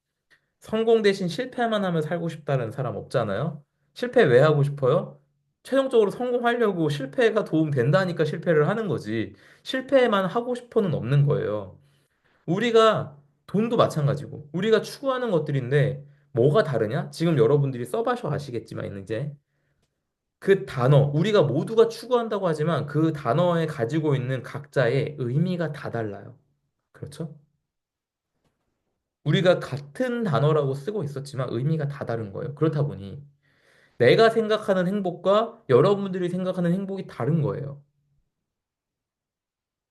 A: 성공 대신 실패만 하며 살고 싶다는 사람 없잖아요. 실패 왜 하고 싶어요? 최종적으로 성공하려고 실패가 도움 된다니까 실패를 하는 거지. 실패만 하고 싶어는 없는 거예요. 우리가 돈도 마찬가지고 우리가 추구하는 것들인데 뭐가 다르냐? 지금 여러분들이 써봐서 아시겠지만 이제 그 단어 우리가 모두가 추구한다고 하지만 그 단어에 가지고 있는 각자의 의미가 다 달라요. 그렇죠? 우리가 같은 단어라고 쓰고 있었지만 의미가 다 다른 거예요. 그렇다 보니 내가 생각하는 행복과 여러분들이 생각하는 행복이 다른 거예요.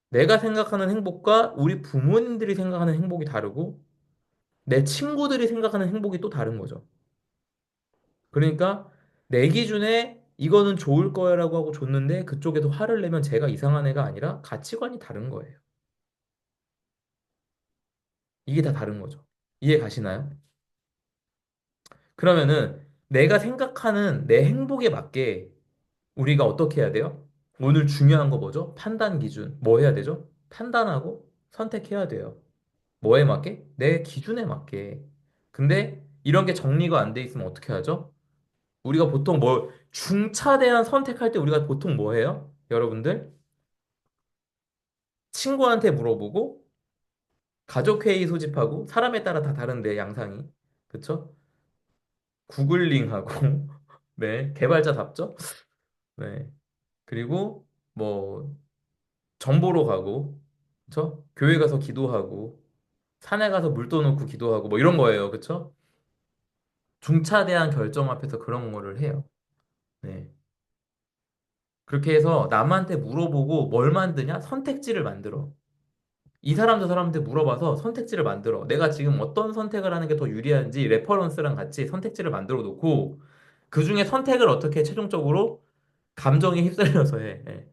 A: 내가 생각하는 행복과 우리 부모님들이 생각하는 행복이 다르고 내 친구들이 생각하는 행복이 또 다른 거죠. 그러니까 내 기준에 이거는 좋을 거야라고 하고 줬는데 그쪽에서 화를 내면 제가 이상한 애가 아니라 가치관이 다른 거예요. 이게 다 다른 거죠. 이해 가시나요? 그러면은 내가 생각하는 내 행복에 맞게 우리가 어떻게 해야 돼요? 오늘 중요한 거 뭐죠? 판단 기준. 뭐 해야 되죠? 판단하고 선택해야 돼요. 뭐에 맞게? 내 기준에 맞게. 근데 이런 게 정리가 안 돼 있으면 어떻게 하죠? 우리가 보통 뭐 중차대한 선택할 때 우리가 보통 뭐 해요? 여러분들? 친구한테 물어보고 가족 회의 소집하고 사람에 따라 다 다른데 양상이. 그쵸? 구글링하고 네, 개발자답죠? 네. 그리고 뭐 정보로 가고 그쵸? 교회 가서 기도하고 산에 가서 물 떠놓고 기도하고 뭐 이런 거예요. 그쵸? 중차대한 결정 앞에서 그런 거를 해요. 네. 그렇게 해서 남한테 물어보고 뭘 만드냐? 선택지를 만들어. 이 사람 저 사람한테 물어봐서 선택지를 만들어. 내가 지금 어떤 선택을 하는 게 더 유리한지 레퍼런스랑 같이 선택지를 만들어 놓고 그 중에 선택을 어떻게 최종적으로 감정에 휩쓸려서 해. 예.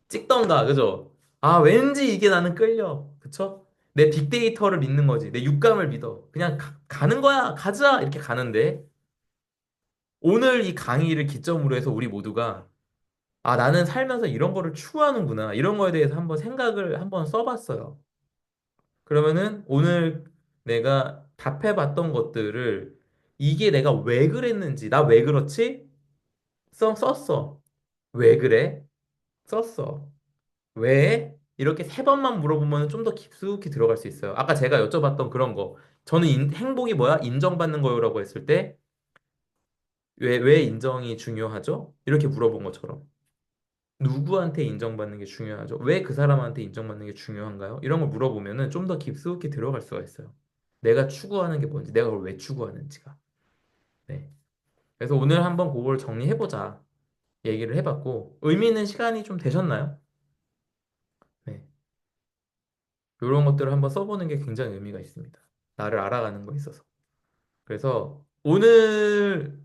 A: 찍던가, 그죠? 아, 왠지 이게 나는 끌려. 그쵸? 내 빅데이터를 믿는 거지. 내 육감을 믿어. 그냥 가는 거야. 가자. 이렇게 가는데 오늘 이 강의를 기점으로 해서 우리 모두가 아, 나는 살면서 이런 거를 추구하는구나. 이런 거에 대해서 한번 생각을 한번 써봤어요. 그러면은 오늘 내가 답해봤던 것들을 이게 내가 왜 그랬는지, 나 왜 그렇지? 썼어. 왜 그래? 썼어. 왜? 이렇게 세 번만 물어보면 좀 더 깊숙이 들어갈 수 있어요. 아까 제가 여쭤봤던 그런 거. 저는 행복이 뭐야? 인정받는 거요라고 했을 때, 왜 인정이 중요하죠? 이렇게 물어본 것처럼. 누구한테 인정받는 게 중요하죠? 왜 그 사람한테 인정받는 게 중요한가요? 이런 걸 물어보면은 좀 더 깊숙이 들어갈 수가 있어요. 내가 추구하는 게 뭔지, 내가 그걸 왜 추구하는지가. 네. 그래서 오늘 한번 그걸 정리해보자 얘기를 해봤고, 의미 있는 시간이 좀 되셨나요? 네. 이런 것들을 한번 써보는 게 굉장히 의미가 있습니다. 나를 알아가는 거에 있어서. 그래서 오늘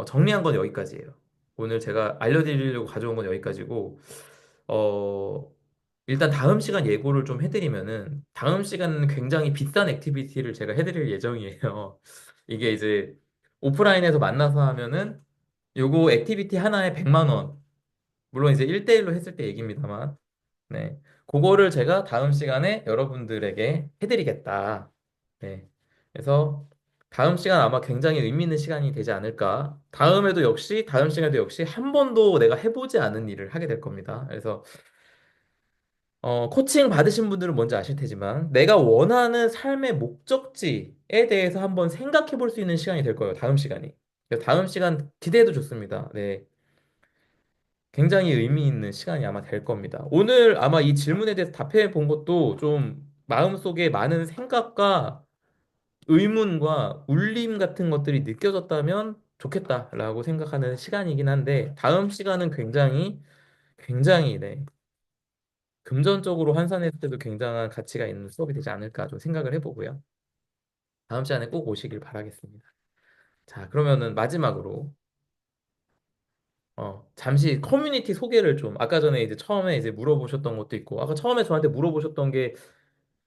A: 정리한 건 여기까지예요. 오늘 제가 알려드리려고 가져온 건 여기까지고, 어, 일단 다음 시간 예고를 좀 해드리면은, 다음 시간은 굉장히 비싼 액티비티를 제가 해드릴 예정이에요. 이게 이제 오프라인에서 만나서 하면은, 요거 액티비티 하나에 100만 원. 물론 이제 1대1로 했을 때 얘기입니다만, 네. 그거를 제가 다음 시간에 여러분들에게 해드리겠다. 네. 그래서 다음 시간 아마 굉장히 의미 있는 시간이 되지 않을까. 다음에도 역시, 다음 시간에도 역시 한 번도 내가 해보지 않은 일을 하게 될 겁니다. 그래서, 코칭 받으신 분들은 뭔지 아실 테지만, 내가 원하는 삶의 목적지에 대해서 한번 생각해 볼 수 있는 시간이 될 거예요. 다음 시간이. 그래서 다음 시간 기대해도 좋습니다. 네. 굉장히 의미 있는 시간이 아마 될 겁니다. 오늘 아마 이 질문에 대해서 답해 본 것도 좀 마음속에 많은 생각과 의문과 울림 같은 것들이 느껴졌다면 좋겠다라고 생각하는 시간이긴 한데 다음 시간은 굉장히 네, 금전적으로 환산했을 때도 굉장한 가치가 있는 수업이 되지 않을까 좀 생각을 해보고요. 다음 시간에 꼭 오시길 바라겠습니다. 자, 그러면은 마지막으로 잠시 커뮤니티 소개를 좀 아까 전에 이제 처음에 이제 물어보셨던 것도 있고 아까 처음에 저한테 물어보셨던 게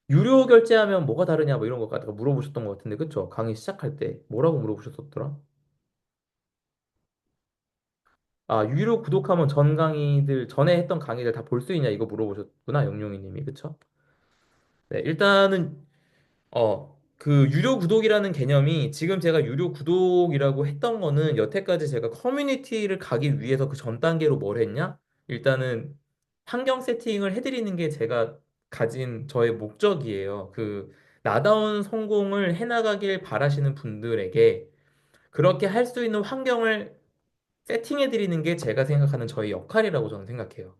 A: 유료 결제하면 뭐가 다르냐 뭐 이런 거 갖다가 물어보셨던 것 같은데 그쵸? 강의 시작할 때 뭐라고 물어보셨었더라? 아 유료 구독하면 전 강의들 전에 했던 강의들 다 볼 수 있냐 이거 물어보셨구나 영용이 님이 그쵸? 네 일단은 그 유료 구독이라는 개념이 지금 제가 유료 구독이라고 했던 거는 여태까지 제가 커뮤니티를 가기 위해서 그 전 단계로 뭘 했냐? 일단은 환경 세팅을 해드리는 게 제가 가진 저의 목적이에요. 그 나다운 성공을 해나가길 바라시는 분들에게 그렇게 할 수 있는 환경을 세팅해드리는 게 제가 생각하는 저의 역할이라고 저는 생각해요.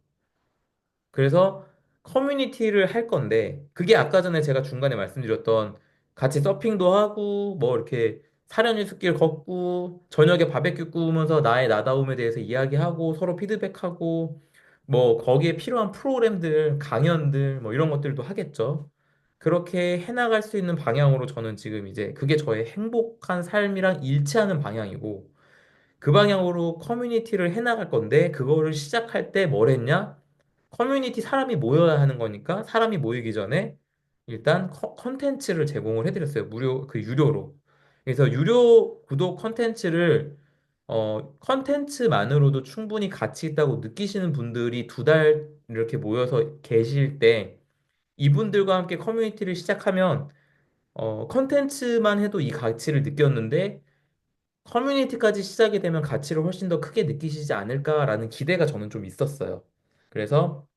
A: 그래서 커뮤니티를 할 건데 그게 아까 전에 제가 중간에 말씀드렸던 같이 서핑도 하고 뭐 이렇게 사려니 숲길 걷고 저녁에 바베큐 구우면서 나의 나다움에 대해서 이야기하고 서로 피드백하고 뭐 거기에 필요한 프로그램들, 강연들 뭐 이런 것들도 하겠죠. 그렇게 해나갈 수 있는 방향으로 저는 지금 이제 그게 저의 행복한 삶이랑 일치하는 방향이고 그 방향으로 커뮤니티를 해나갈 건데 그거를 시작할 때 뭘 했냐? 커뮤니티 사람이 모여야 하는 거니까 사람이 모이기 전에 일단 컨텐츠를 제공을 해드렸어요. 무료, 그 유료로. 그래서 유료 구독 컨텐츠를 컨텐츠만으로도 충분히 가치 있다고 느끼시는 분들이 2달 이렇게 모여서 계실 때 이분들과 함께 커뮤니티를 시작하면 컨텐츠만 해도 이 가치를 느꼈는데 커뮤니티까지 시작이 되면 가치를 훨씬 더 크게 느끼시지 않을까라는 기대가 저는 좀 있었어요. 그래서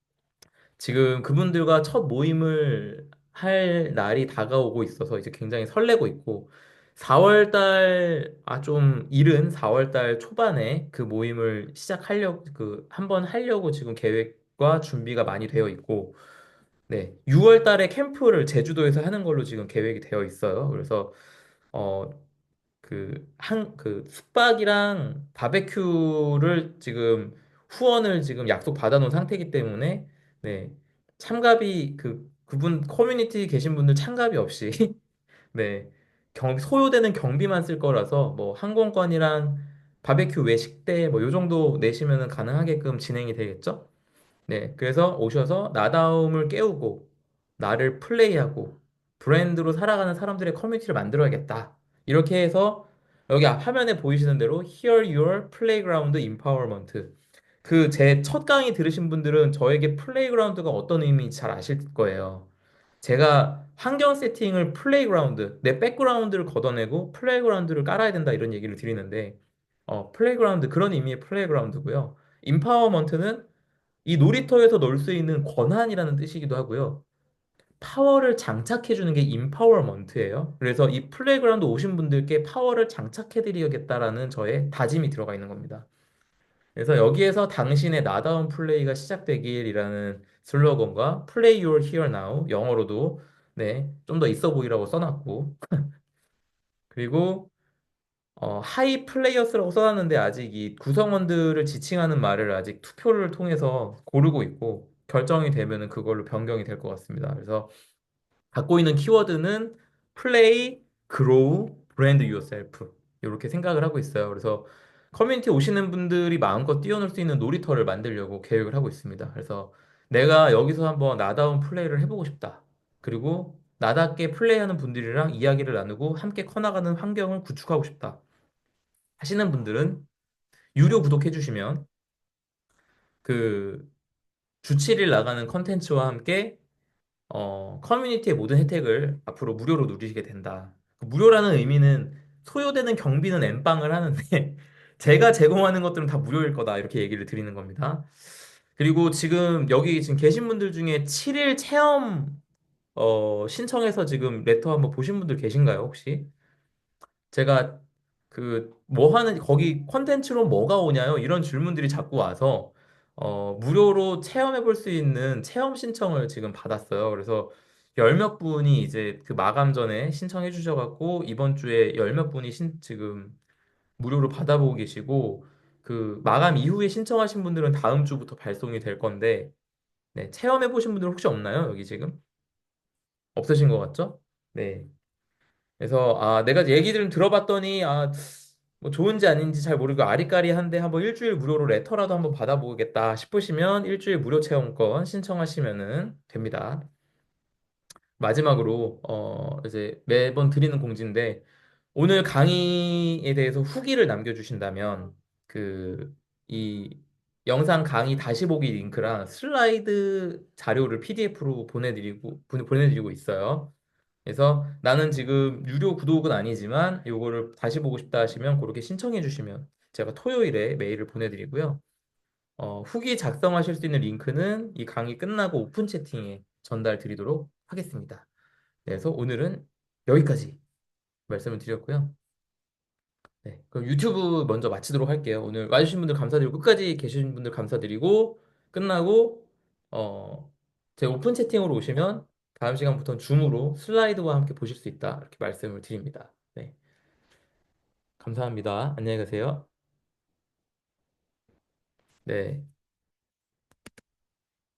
A: 지금 그분들과 첫 모임을 할 날이 다가오고 있어서 이제 굉장히 설레고 있고 4월 달, 좀 이른 4월 달 초반에 그 모임을 시작하려고, 한번 하려고 지금 계획과 준비가 많이 되어 있고, 네, 6월 달에 캠프를 제주도에서 하는 걸로 지금 계획이 되어 있어요. 그래서, 어, 숙박이랑 바베큐를 지금 후원을 지금 약속 받아놓은 상태이기 때문에, 네, 참가비, 그분 커뮤니티 계신 분들 참가비 없이, 네, 소요되는 경비만 쓸 거라서, 뭐, 항공권이랑 바베큐 외식대, 뭐, 요 정도 내시면은 가능하게끔 진행이 되겠죠? 네, 그래서 오셔서 나다움을 깨우고 나를 플레이하고 브랜드로 살아가는 사람들의 커뮤니티를 만들어야겠다. 이렇게 해서 여기 앞 화면에 보이시는 대로 Here Your Playground Empowerment. 제 첫 강의 들으신 분들은 저에게 플레이그라운드가 어떤 의미인지 잘 아실 거예요. 제가 환경 세팅을 플레이그라운드, 내 백그라운드를 걷어내고 플레이그라운드를 깔아야 된다 이런 얘기를 드리는데, 플레이그라운드 그런 의미의 플레이그라운드고요. 임파워먼트는 이 놀이터에서 놀 수 있는 권한이라는 뜻이기도 하고요. 파워를 장착해주는 게 임파워먼트예요. 그래서 이 플레이그라운드 오신 분들께 파워를 장착해드리겠다라는 저의 다짐이 들어가 있는 겁니다. 그래서 여기에서 당신의 나다운 플레이가 시작되길이라는 슬로건과 Play Your Here Now 영어로도 네, 좀 더 있어 보이라고 써놨고 그리고 하이 플레이어스라고 써놨는데 아직 이 구성원들을 지칭하는 말을 아직 투표를 통해서 고르고 있고 결정이 되면은 그걸로 변경이 될 것 같습니다. 그래서 갖고 있는 키워드는 play, grow, brand yourself 이렇게 생각을 하고 있어요. 그래서 커뮤니티 오시는 분들이 마음껏 뛰어놀 수 있는 놀이터를 만들려고 계획을 하고 있습니다. 그래서 내가 여기서 한번 나다운 플레이를 해보고 싶다. 그리고 나답게 플레이하는 분들이랑 이야기를 나누고 함께 커나가는 환경을 구축하고 싶다. 하시는 분들은 유료 구독해 주시면 그 주 7일 나가는 컨텐츠와 함께 커뮤니티의 모든 혜택을 앞으로 무료로 누리시게 된다. 그 무료라는 의미는 소요되는 경비는 엠빵을 하는데 제가 제공하는 것들은 다 무료일 거다. 이렇게 얘기를 드리는 겁니다. 그리고 지금 여기 지금 계신 분들 중에 7일 체험 신청해서 지금 레터 한번 보신 분들 계신가요, 혹시? 제가 뭐 하는, 거기 컨텐츠로 뭐가 오냐요? 이런 질문들이 자꾸 와서, 무료로 체험해 볼 수 있는 체험 신청을 지금 받았어요. 그래서 열 몇 분이 이제 그 마감 전에 신청해 주셔갖고, 이번 주에 열 몇 분이 지금 무료로 받아보고 계시고, 그 마감 이후에 신청하신 분들은 다음 주부터 발송이 될 건데, 네, 체험해 보신 분들 혹시 없나요? 여기 지금? 없으신 것 같죠? 네. 그래서 내가 얘기들을 들어봤더니 뭐 좋은지 아닌지 잘 모르고 아리까리한데 한번 일주일 무료로 레터라도 한번 받아보겠다 싶으시면 일주일 무료 체험권 신청하시면은 됩니다. 마지막으로 이제 매번 드리는 공지인데 오늘 강의에 대해서 후기를 남겨주신다면 이 영상 강의 다시 보기 링크랑 슬라이드 자료를 PDF로 보내드리고 있어요. 그래서 나는 지금 유료 구독은 아니지만 요거를 다시 보고 싶다 하시면 그렇게 신청해 주시면 제가 토요일에 메일을 보내드리고요. 후기 작성하실 수 있는 링크는 이 강의 끝나고 오픈 채팅에 전달 드리도록 하겠습니다. 그래서 오늘은 여기까지 말씀을 드렸고요. 네, 그럼 유튜브 먼저 마치도록 할게요. 오늘 와주신 분들 감사드리고 끝까지 계신 분들 감사드리고 끝나고 제 오픈 채팅으로 오시면 다음 시간부터는 줌으로 슬라이드와 함께 보실 수 있다. 이렇게 말씀을 드립니다. 네, 감사합니다. 안녕히 가세요. 네.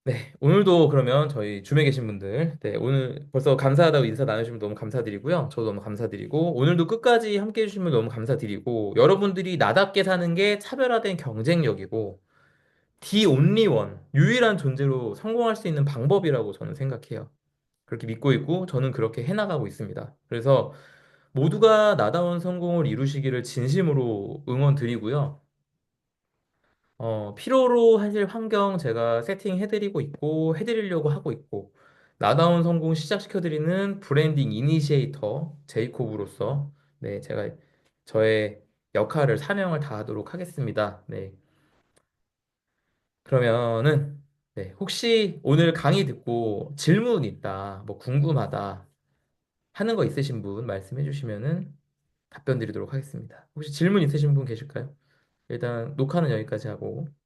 A: 네, 오늘도 그러면 저희 줌에 계신 분들, 네, 오늘 벌써 감사하다고 인사 나누시면 너무 감사드리고요. 저도 너무 감사드리고, 오늘도 끝까지 함께 해주시면 너무 감사드리고, 여러분들이 나답게 사는 게 차별화된 경쟁력이고, the only one, 유일한 존재로 성공할 수 있는 방법이라고 저는 생각해요. 그렇게 믿고 있고, 저는 그렇게 해나가고 있습니다. 그래서 모두가 나다운 성공을 이루시기를 진심으로 응원 드리고요. 필요로 하실 환경 제가 세팅해드리고 있고, 해드리려고 하고 있고, 나다운 성공 시작시켜드리는 브랜딩 이니시에이터 제이콥으로서, 네, 제가 저의 역할을, 사명을 다하도록 하겠습니다. 네. 그러면은, 네, 혹시 오늘 강의 듣고 질문 있다, 뭐 궁금하다 하는 거 있으신 분 말씀해 주시면은 답변 드리도록 하겠습니다. 혹시 질문 있으신 분 계실까요? 일단 녹화는 여기까지 하고.